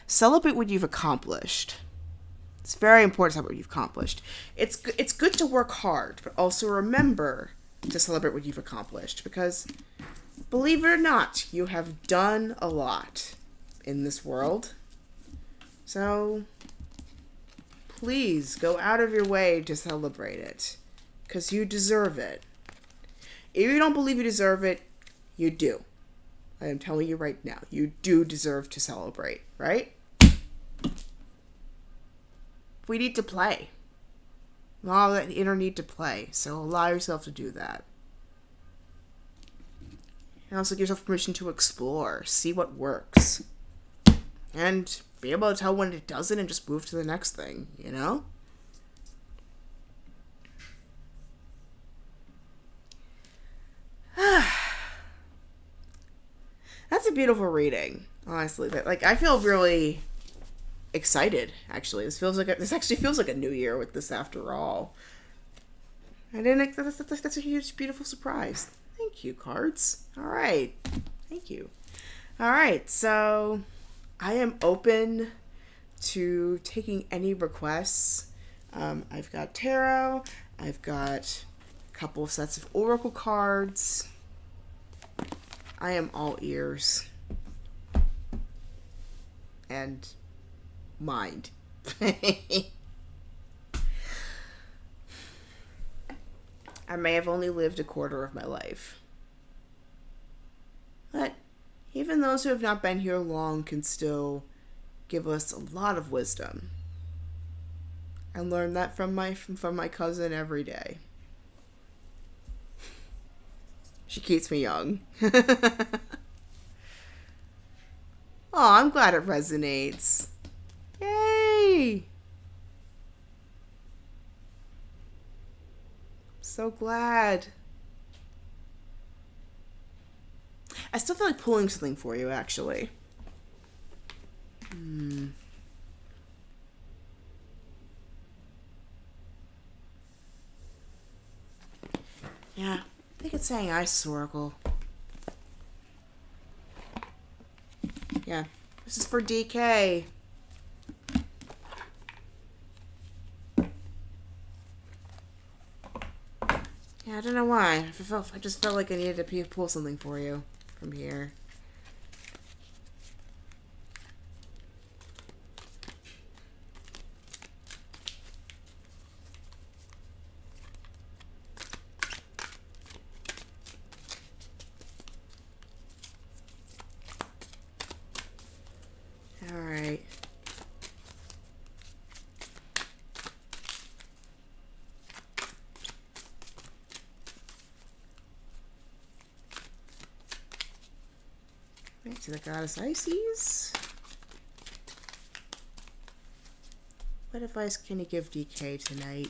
Celebrate what you've accomplished. It's very important to celebrate what you've accomplished. It's good to work hard, but also remember to celebrate what you've accomplished. Because, believe it or not, you have done a lot in this world. So, please go out of your way to celebrate it. Because you deserve it. If you don't believe you deserve it, you do. I am telling you right now, you do deserve to celebrate, right? We need to play. All that inner need to play. So allow yourself to do that. And also give yourself permission to explore. See what works. And be able to tell when it doesn't and just move to the next thing, you know? That's a beautiful reading, honestly. Like, I feel really excited, actually. This actually feels like a new year with this after all. I didn't. That's a huge, beautiful surprise. Thank you, cards. All right. Thank you. All right. So I am open to taking any requests. I've got tarot. I've got a couple of sets of oracle cards. I am all ears. And mind. I may have only lived a quarter of my life. But even those who have not been here long can still give us a lot of wisdom. I learn that from my cousin every day. She keeps me young. Oh, I'm glad it resonates. Yay! So glad. I still feel like pulling something for you, actually. Yeah, I think it's saying ice oracle. Yeah, this is for DK. Yeah, I don't know why. I just felt like I needed to pull something for you from here. All right. Right to the goddess Isis. What advice can you give DK tonight?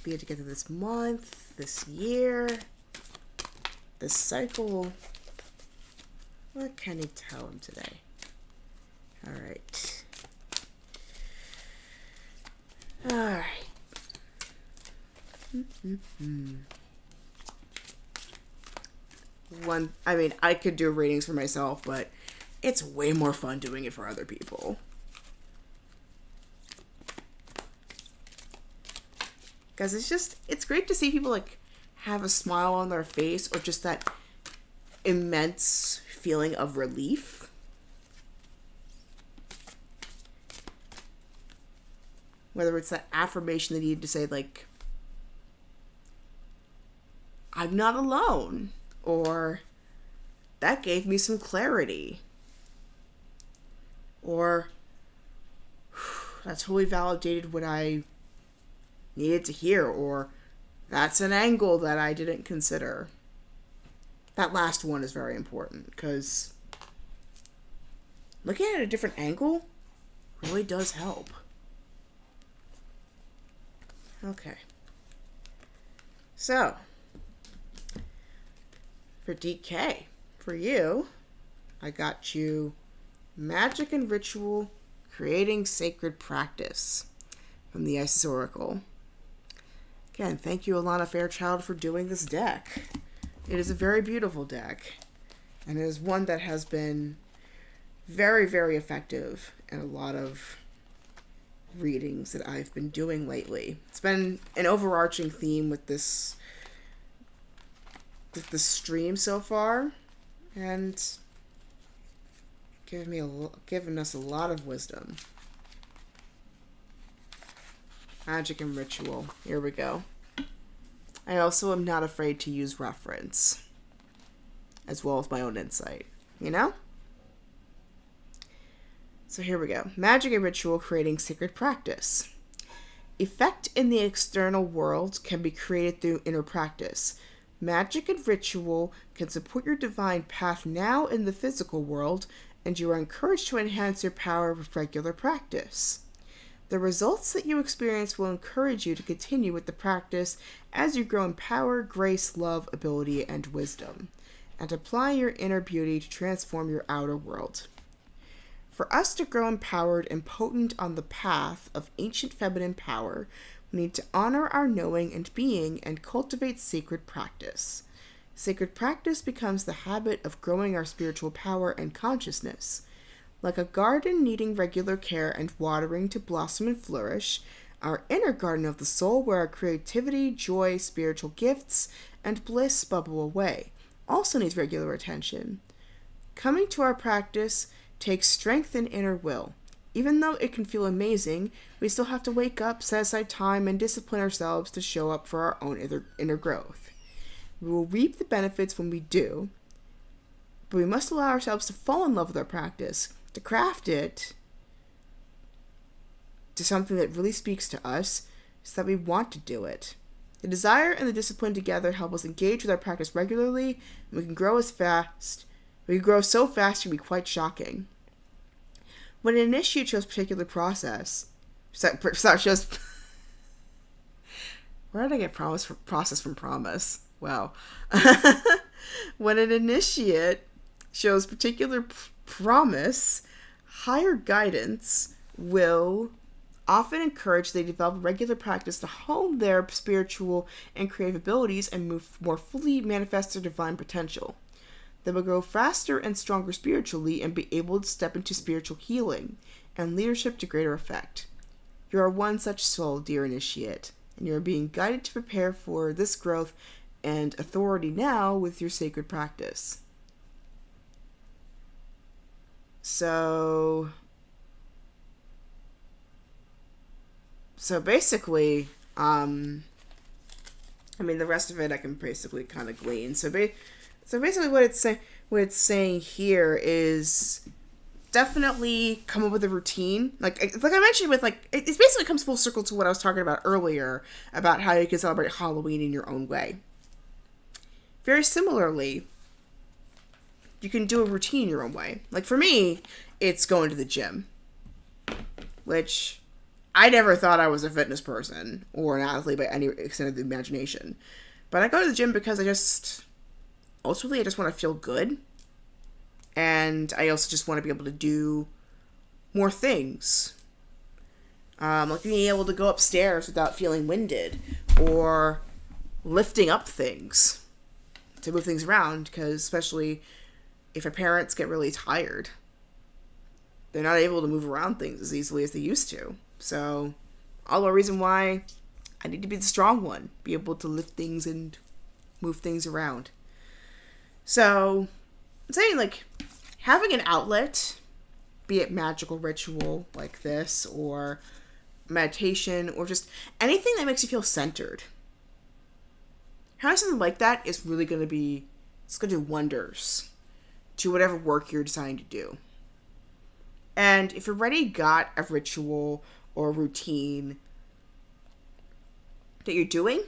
Be it together this month, this year, this cycle. What can you tell him today? All right. All right. I could do readings for myself, but it's way more fun doing it for other people. Because it's great to see people like have a smile on their face or just that immense feeling of relief. Whether it's that affirmation they need to say, like, I'm not alone, or that gave me some clarity, or that totally validated what I needed to hear, or that's an angle that I didn't consider. That last one is very important, because looking at a different angle really does help. Okay. So, for DK, for you, I got you Magic and Ritual, Creating Sacred Practice from the Isis Oracle. Again, thank you, Alana Fairchild, for doing this deck. It is a very beautiful deck, and it is one that has been very, very effective in a lot of readings that I've been doing lately. It's been an overarching theme with this stream so far, and given us a lot of wisdom. Magic and Ritual. Here we go. I also am not afraid to use reference, as well as my own insight. You know? So here we go. Magic and Ritual, Creating Sacred Practice. Effect in the external world can be created through inner practice. Magic and Ritual can support your divine path now in the physical world, and you are encouraged to enhance your power with regular practice. The results that you experience will encourage you to continue with the practice as you grow in power, grace, love, ability, and wisdom, and apply your inner beauty to transform your outer world. For us to grow empowered and potent on the path of ancient feminine power, we need to honor our knowing and being and cultivate sacred practice. Sacred practice becomes the habit of growing our spiritual power and consciousness. Like a garden needing regular care and watering to blossom and flourish, our inner garden of the soul, where our creativity, joy, spiritual gifts, and bliss bubble away, also needs regular attention. Coming to our practice takes strength and inner will. Even though it can feel amazing, we still have to wake up, set aside time, and discipline ourselves to show up for our own inner growth. We will reap the benefits when we do, but we must allow ourselves to fall in love with our practice, to craft it to something that really speaks to us, so that we want to do it. The desire and the discipline together help us engage with our practice regularly, and we can grow so fast it can be quite shocking. When an initiate shows particular process, where did I get process from promise? Wow. When an initiate shows particular promise, higher guidance will often encourage they develop regular practice to hone their spiritual and creative abilities and more fully manifest their divine potential. They will grow faster and stronger spiritually and be able to step into spiritual healing and leadership to greater effect. You are one such soul, dear initiate, and you are being guided to prepare for this growth and authority now with your sacred practice. So basically, the rest of it I can basically kind of glean. So basically what it's saying here is definitely come up with a routine. Like I mentioned with, it basically comes full circle to what I was talking about earlier about how you can celebrate Halloween in your own way. Very similarly, you can do a routine your own way. Like for me, it's going to the gym, which I never thought I was a fitness person or an athlete by any extent of the imagination. But I go to the gym because I just want to feel good. And I also just want to be able to do more things. Like being able to go upstairs without feeling winded, or lifting up things to move things around, because especially if our parents get really tired, they're not able to move around things as easily as they used to. So, all the reason why I need to be the strong one, be able to lift things and move things around. So, I'm saying, like, having an outlet, be it magical ritual like this, or meditation, or just anything that makes you feel centered. Having something like that is really going to be, it's going to do wonders to whatever work you're deciding to do. And if you already got a ritual or a routine that you're doing,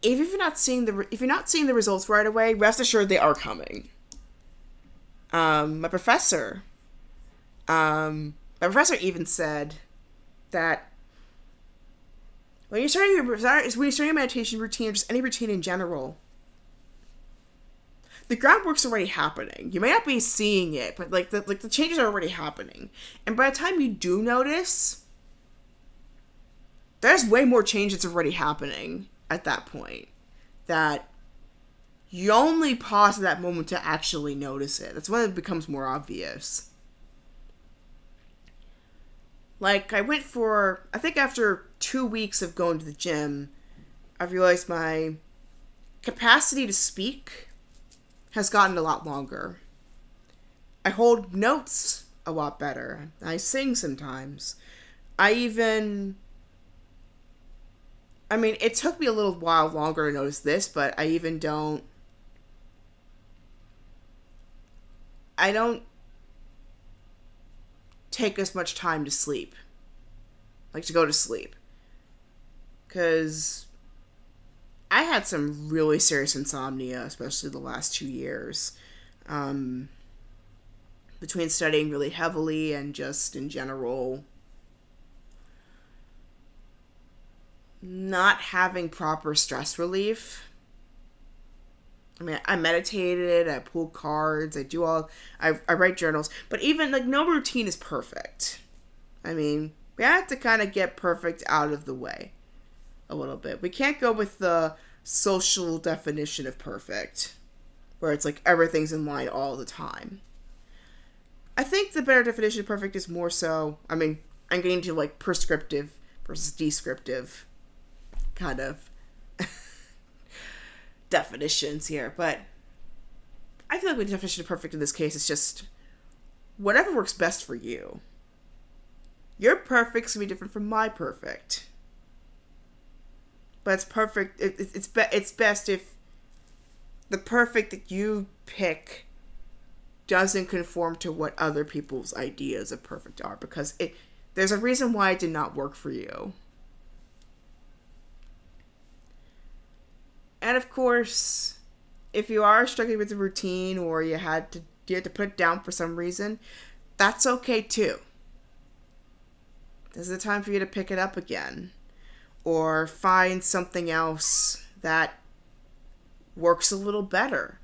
if you're not seeing the results right away, rest assured they are coming. My professor even said that when you're starting a meditation routine, or just any routine in general, the groundwork's already happening. You may not be seeing it, but the changes are already happening. And by the time you do notice, there's way more change that's already happening at that point, that you only pause at that moment to actually notice it. That's when it becomes more obvious. Like, I think after 2 weeks of going to the gym, I realized my capacity to speak has gotten a lot longer. I hold notes a lot better. I sing sometimes. It took me a little while longer to notice this, but I don't take as much time to sleep. Like, to go to sleep. Because I had some really serious insomnia, especially the last 2 years. Between studying really heavily and just in general not having proper stress relief. I meditated, I pull cards, I write journals, but even, no routine is perfect. We have to kind of get perfect out of the way a little bit. We can't go with the social definition of perfect, where it's everything's in line all the time. I think the better definition of perfect is more so, I'm getting into prescriptive versus descriptive kind of definitions here, but I feel like the definition of perfect in this case is just whatever works best for you. Your perfect's gonna be different from my perfect, but it's perfect. It's best if the perfect that you pick doesn't conform to what other people's ideas of perfect are, because there's a reason why it did not work for you. And of course, if you are struggling with the routine, or you had to put it down for some reason, that's okay too. This is the time for you to pick it up again, or find something else that works a little better.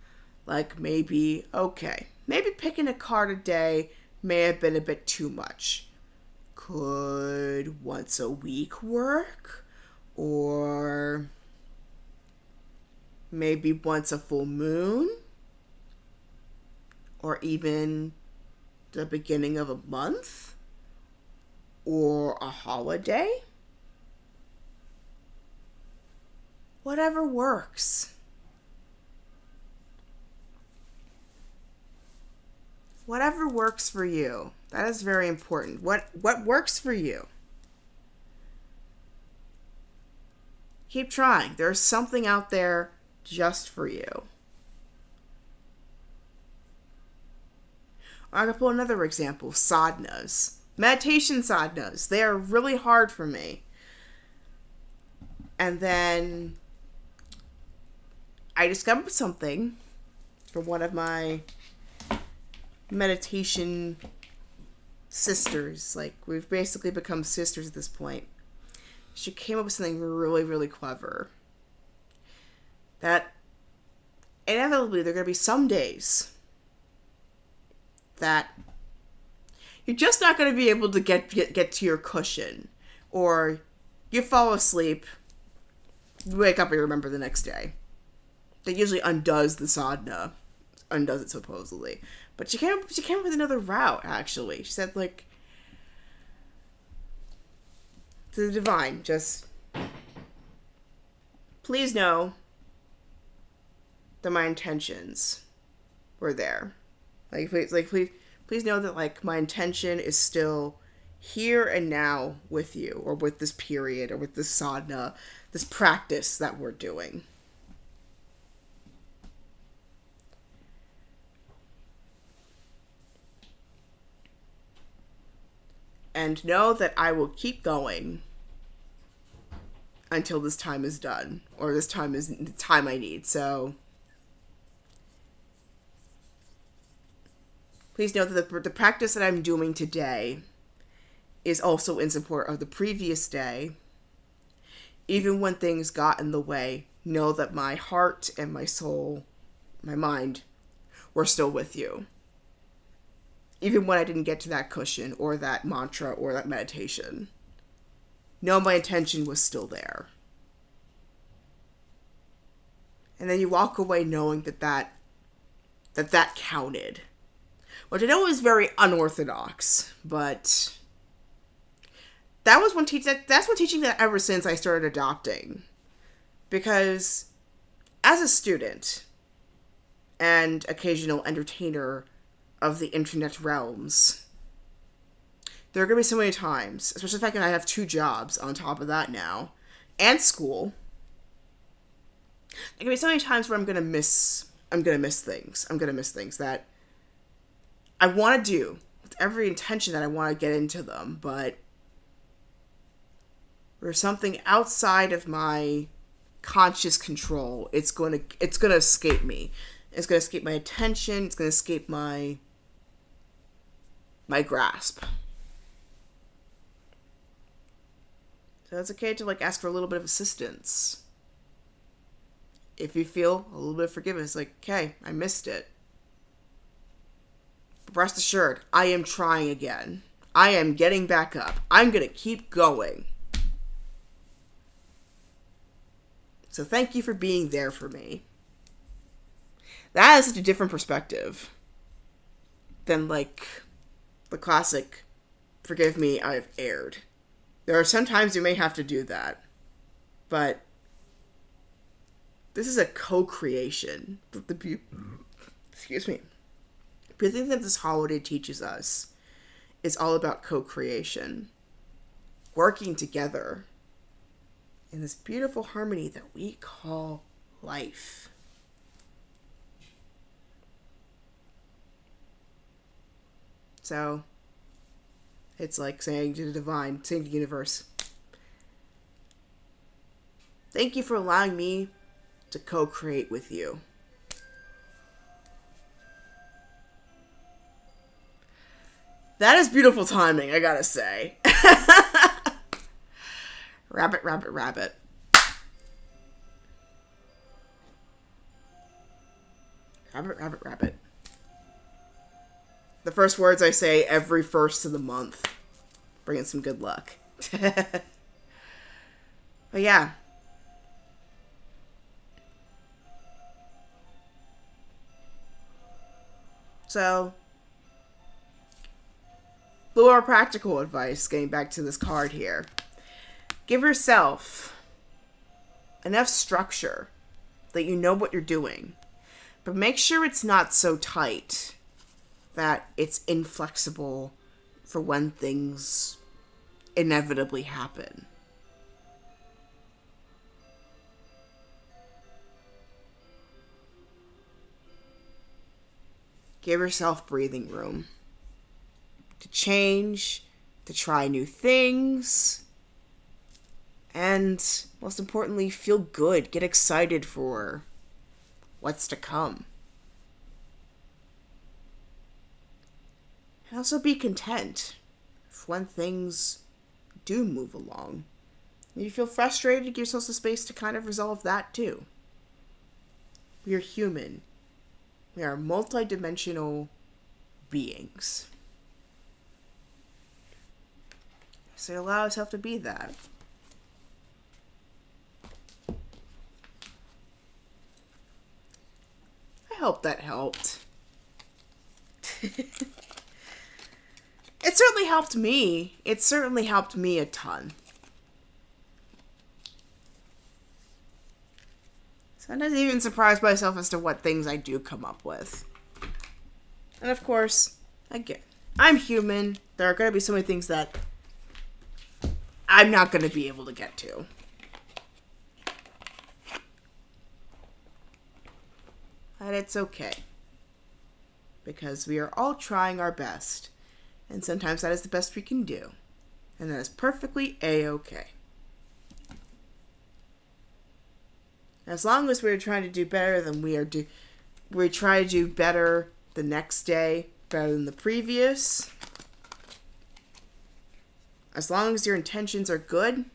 Maybe picking a card a day may have been a bit too much. Could once a week work? Or maybe once a full moon? Or even the beginning of a month? Or a holiday? Whatever works. Whatever works for you. That is very important. What works for you? Keep trying. There's something out there just for you. I can pull another example. Sadhanas. Meditation sadhanas. They are really hard for me. And then I discovered something from one of my meditation sisters. We've basically become sisters at this point. She came up with something really, really clever. That inevitably there are going to be some days that you're just not going to be able to get to your cushion, or you fall asleep, you wake up and you remember the next day. That usually undoes the sadhana, undoes it supposedly. But she came up with another route, actually. She said, to the divine, just please know that my intentions were there. Please know that, like, my intention is still here and now with you, or with this period, or with this sadhana, this practice that we're doing. And know that I will keep going until this time is done, or this time is the time I need. So please know that the practice that I'm doing today is also in support of the previous day. Even when things got in the way, know that my heart and my soul, my mind, were still with you. Even when I didn't get to that cushion, or that mantra, or that meditation. No, my intention was still there. And then you walk away knowing that counted. Which I know is very unorthodox, but that's one teaching that ever since I started adopting. Because as a student and occasional entertainer of the internet realms, there are going to be so many times, especially the fact that I have 2 jobs on top of that now, and school. There are going to be so many times where I'm going to miss things. I'm going to miss things that I want to do with every intention that I want to get into them, but there's something outside of my conscious control. It's going to escape me. It's going to escape my attention. It's going to escape my grasp. So it's okay to, like, ask for a little bit of assistance. If you feel a little bit of forgiveness, like, okay, I missed it. But rest assured, I am trying again. I am getting back up. I'm going to keep going. So thank you for being there for me. That is such a different perspective than, like, the classic, forgive me, I've erred. There are some times you may have to do that. But this is a co-creation. Excuse me. The thing that this holiday teaches us is all about co-creation. Working together in this beautiful harmony that we call life. So, it's like saying to the divine, saying to the universe, thank you for allowing me to co-create with you. That is beautiful timing, I gotta say. Rabbit, rabbit, rabbit. Rabbit, rabbit, rabbit. The first words I say every first of the month. Bringing some good luck. But yeah. So, a little more practical advice, getting back to this card here. Give yourself enough structure that you know what you're doing. But make sure it's not so tight that it's inflexible for when things inevitably happen. Give yourself breathing room to change, to try new things, and most importantly, feel good, get excited for what's to come. And also be content when things do move along. If you feel frustrated, give yourself the space to kind of resolve that too. We are human. We are multidimensional beings. So allow yourself to be that. I hope that helped. It certainly helped me. It certainly helped me a ton. So Sometimes I even surprise myself as to what things I do come up with. And of course, again, I'm human. There are going to be so many things that I'm not going to be able to get to. And it's okay. Because we are all trying our best. And sometimes that is the best we can do. And that is perfectly A-okay. As long as we're trying to do better than we try to do better the next day, better than the previous. As long as your intentions are good,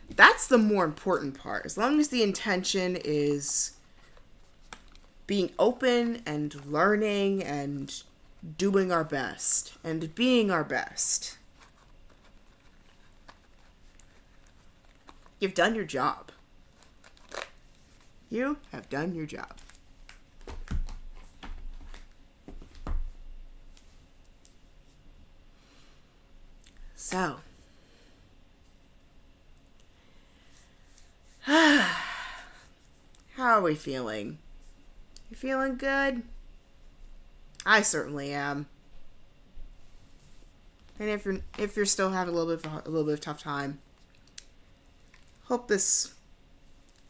that's the more important part. As long as the intention is being open and learning and doing our best and being our best, you've done your job. You have done your job. So, how are we feeling? You feeling good? I certainly am. And if you're still having a little bit of a tough time, hope this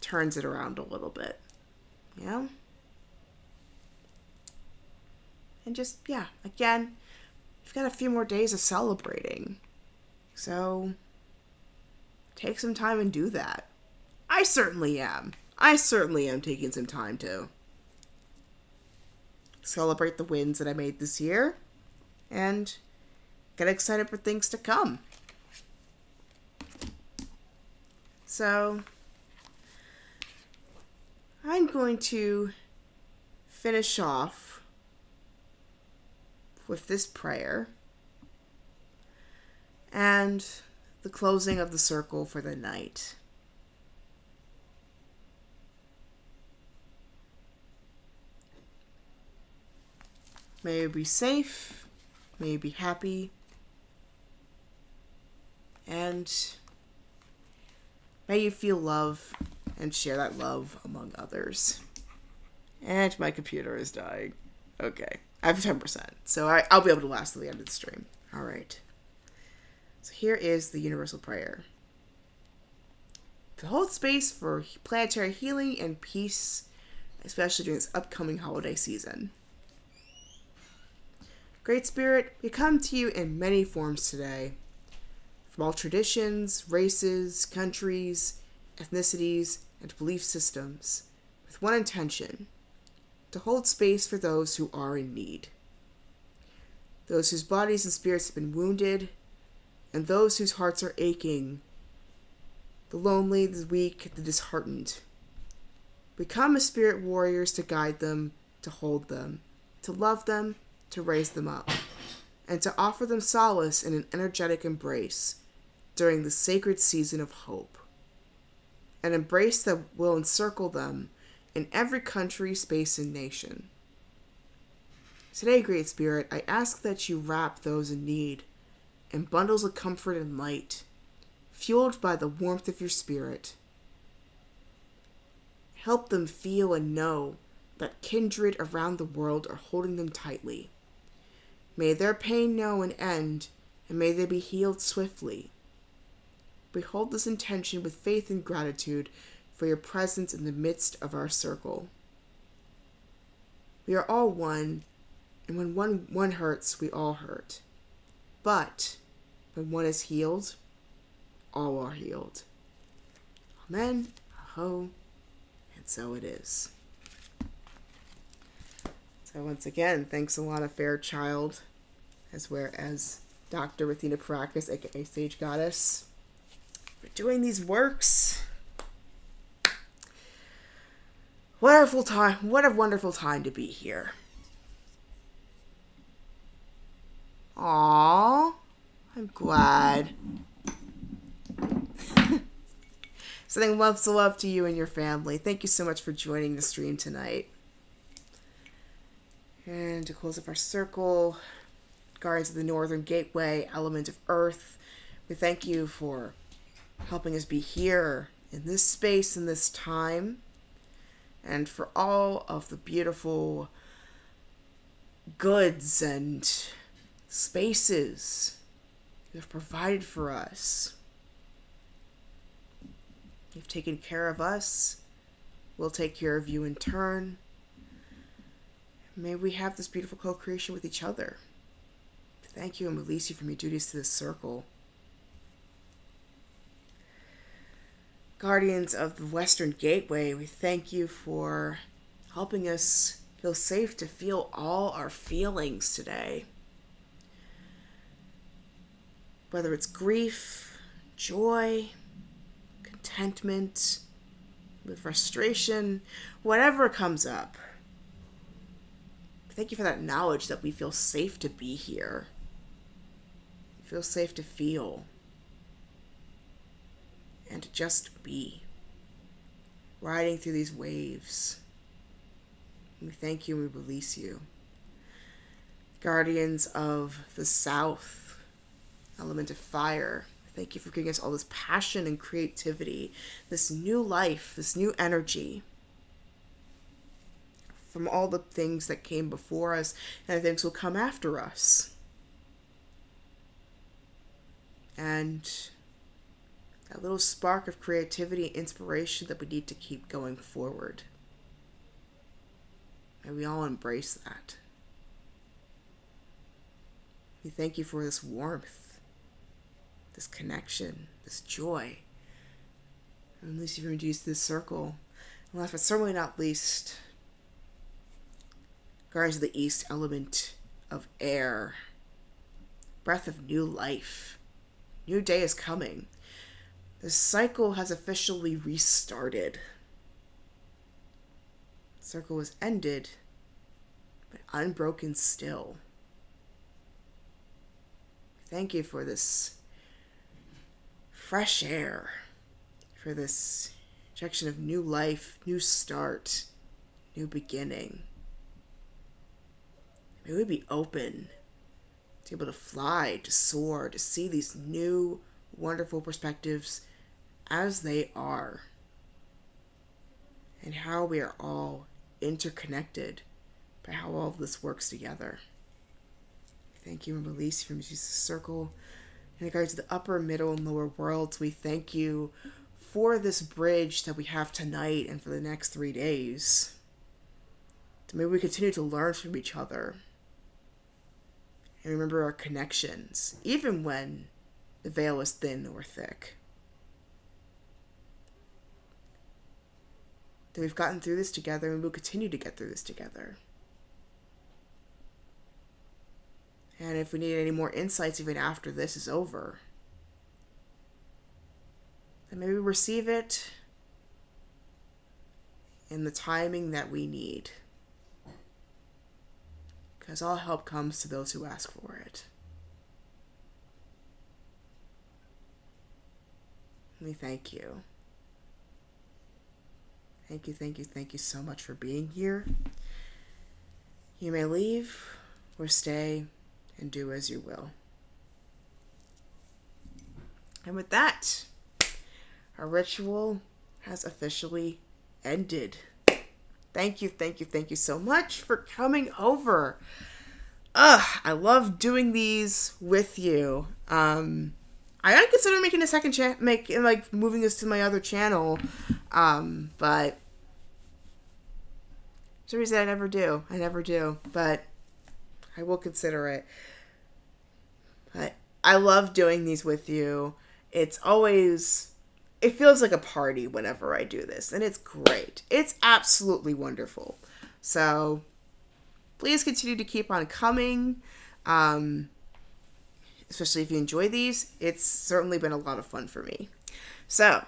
turns it around a little bit. You know? And just, again, you've got a few more days of celebrating. So, take some time and do that. I certainly am. I certainly am taking some time to celebrate the wins that I made this year and get excited for things to come. So, I'm going to finish off with this prayer and the closing of the circle for the night. May you be safe, may you be happy, and may you feel love and share that love among others. And my computer is dying. Okay, I have 10%, so I'll be able to last till the end of the stream. All right. So here is the universal prayer. To hold space for planetary healing and peace, especially during this upcoming holiday season. Great Spirit, we come to you in many forms today. From all traditions, races, countries, ethnicities, and belief systems, with one intention, to hold space for those who are in need. Those whose bodies and spirits have been wounded, and those whose hearts are aching, the lonely, the weak, the disheartened. We come as spirit warriors to guide them, to hold them, to love them, to raise them up, and to offer them solace in an energetic embrace during the sacred season of hope. An embrace that will encircle them in every country, space, and nation. Today, Great Spirit, I ask that you wrap those in need in bundles of comfort and light, fueled by the warmth of your spirit. Help them feel and know that kindred around the world are holding them tightly. May their pain know an end, and may they be healed swiftly. We hold this intention with faith and gratitude for your presence in the midst of our circle. We are all one, and when one hurts, we all hurt. But when one is healed, all are healed. Amen, aho, and so it is. So once again, thanks a lot of Fairchild, as well as Dr. Rathina Parakis, aka Sage Goddess, for doing these works. Wonderful time. What a wonderful time to be here. Aww. I'm glad. Sending lots of love to you and your family. Thank you so much for joining the stream tonight. And to close up our circle, Guardians of the Northern Gateway, Element of Earth, we thank you for helping us be here in this space, in this time, and for all of the beautiful goods and spaces you've provided for us. You've taken care of us. We'll take care of you in turn. May we have this beautiful co-creation with each other. Thank you and release you from your duties to this circle. Guardians of the Western Gateway, we thank you for helping us feel safe to feel all our feelings today. Whether it's grief, joy, contentment, frustration, whatever comes up. Thank you for that knowledge that we feel safe to be here. We feel safe to feel. And to just be. Riding through these waves. We thank you and we release you. Guardians of the South, element of fire. Thank you for giving us all this passion and creativity, this new life, this new energy from all the things that came before us and the things will come after us. And that little spark of creativity and inspiration that we need to keep going forward. May we all embrace that. We thank you for this warmth, this connection, this joy. And release you from duties to this circle. And last but certainly not least, Guardians of the East, element of air. Breath of new life. New day is coming. The cycle has officially restarted. The circle was ended, but unbroken still. Thank you for this fresh air, for this injection of new life, new start, new beginning. May we be open to be able to fly, to soar, to see these new, wonderful perspectives as they are, and how we are all interconnected by how all of this works together. Thank you and release you from Jesus' circle. In regards to the upper, middle, and lower worlds, we thank you for this bridge that we have tonight and for the next 3 days. So may we continue to learn from each other and remember our connections, even when the veil is thin or thick. That we've gotten through this together and we'll continue to get through this together. And if we need any more insights even after this is over, then maybe receive it in the timing that we need. Because all help comes to those who ask for it. We thank you. Thank you, thank you, thank you so much for being here. You may leave or stay and do as you will. And with that, our ritual has officially ended. Thank you, thank you, thank you so much for coming over. I love doing these with you. I gotta consider making a second moving this to my other channel. But for some reason I never do. But I will consider it. But I love doing these with you. It feels like a party whenever I do this, and it's great. It's absolutely wonderful. So please continue to keep on coming, especially if you enjoy these. It's certainly been a lot of fun for me. So,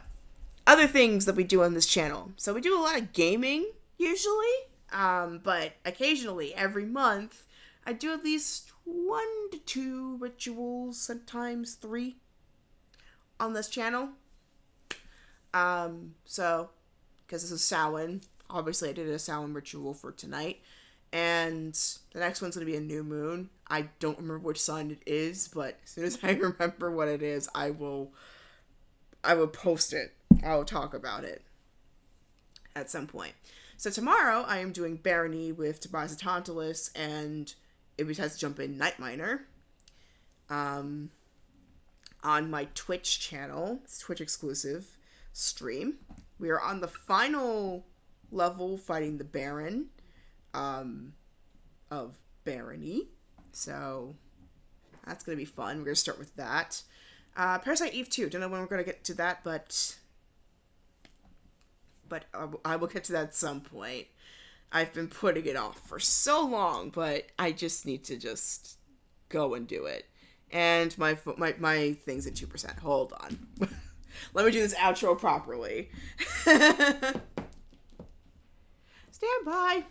other things that we do on this channel. So we do a lot of gaming, usually, but occasionally, every month, I do at least 1 to 2 rituals, sometimes 3, on this channel. So, because this is Samhain, obviously I did a Samhain ritual for tonight, and the next one's going to be a new moon. I don't remember which sign it is, but as soon as I remember what it is, I will post it. I will talk about it at some point. So tomorrow I am doing Barony with Tobias the Tantalus and it has to jump in Night Miner. On my Twitch channel. It's Twitch exclusive stream. We are on the final level fighting the Baron of Barony. So that's going to be fun. We're going to start with that. Parasite Eve 2. Don't know when we're going to get to that, but I will get to that at some point. I've been putting it off for so long, but I just need to just go and do it. And my thing's at 2%. Hold on. Let me do this outro properly. Stand by.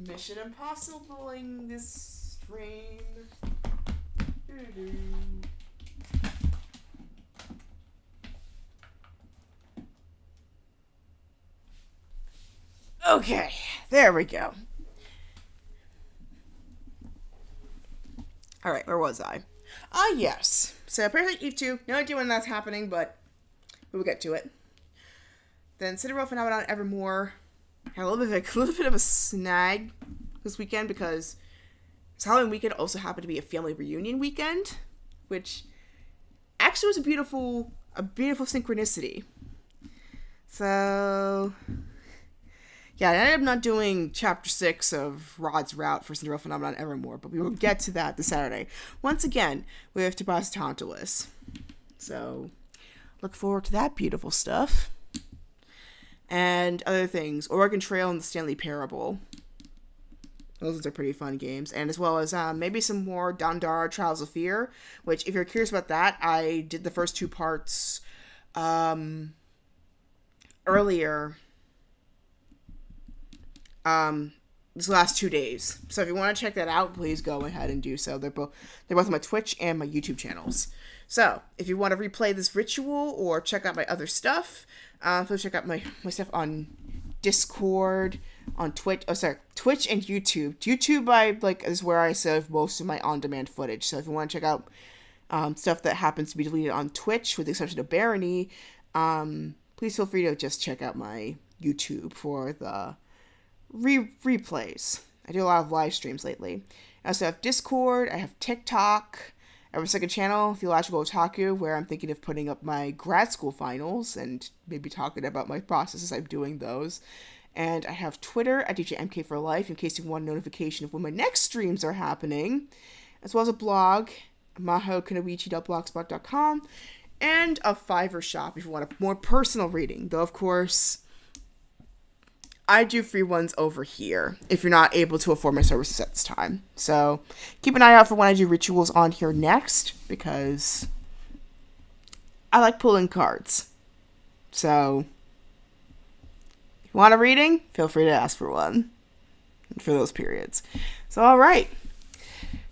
Mission Impossible-ing this stream. Okay, there we go. Alright, where was I? Yes. So, Parasite Eve 2. No idea when that's happening, but we'll get to it. Then Cinderella Phenomenon Evermore. Had a little bit of a snag this weekend because this Halloween weekend also happened to be a family reunion weekend, which actually was a beautiful synchronicity. So, yeah, I ended up not doing Chapter 6 of Rod's Route for Cinderella Phenomenon Evermore, but we will get to that this Saturday. Once again, we have Tobias Tantalus. So, look forward to that beautiful stuff. And other things. Oregon Trail and the Stanley Parable. Those are pretty fun games. And as well as maybe some more Dandara Trials of Fear, which, if you're curious about that, I did the first 2 parts earlier these last 2 days. So if you want to check that out, please go ahead and do so. They're both on my Twitch and my YouTube channels. So if you want to replay this ritual or check out my other stuff, so check out my stuff on Discord, on Twitch and YouTube. YouTube is where I save most of my on-demand footage. So if you want to check out stuff that happens to be deleted on Twitch, with the exception of Barony, please feel free to just check out my YouTube for the replays. I do a lot of live streams lately. I also have Discord. I have TikTok. I have a second channel, Theological Otaku, where I'm thinking of putting up my grad school finals and maybe talking about my processes I'm doing those. And I have Twitter at DJMK for Life in case you want a notification of when my next streams are happening, as well as a blog, mahokanoichi.blogspot.com, and a Fiverr shop if you want a more personal reading. Though, of course, I do free ones over here if you're not able to afford my services at this time. So keep an eye out for when I do rituals on here next, because I like pulling cards. So if you want a reading, feel free to ask for one for those periods. So, all right.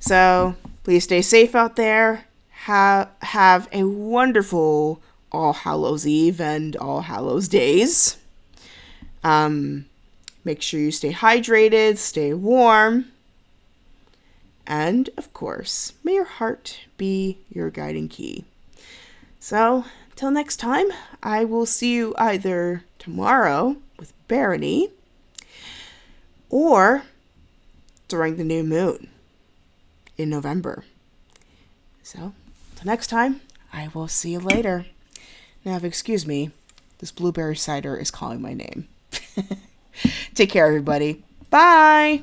So please stay safe out there. Have a wonderful All Hallows Eve and All Hallows Days. Make sure you stay hydrated, stay warm, and, of course, may your heart be your guiding key. So, till next time, I will see you either tomorrow with Barony or during the new moon in November. So, till next time, I will see you later. Now, if excuse me, this blueberry cider is calling my name. Take care, everybody. Bye!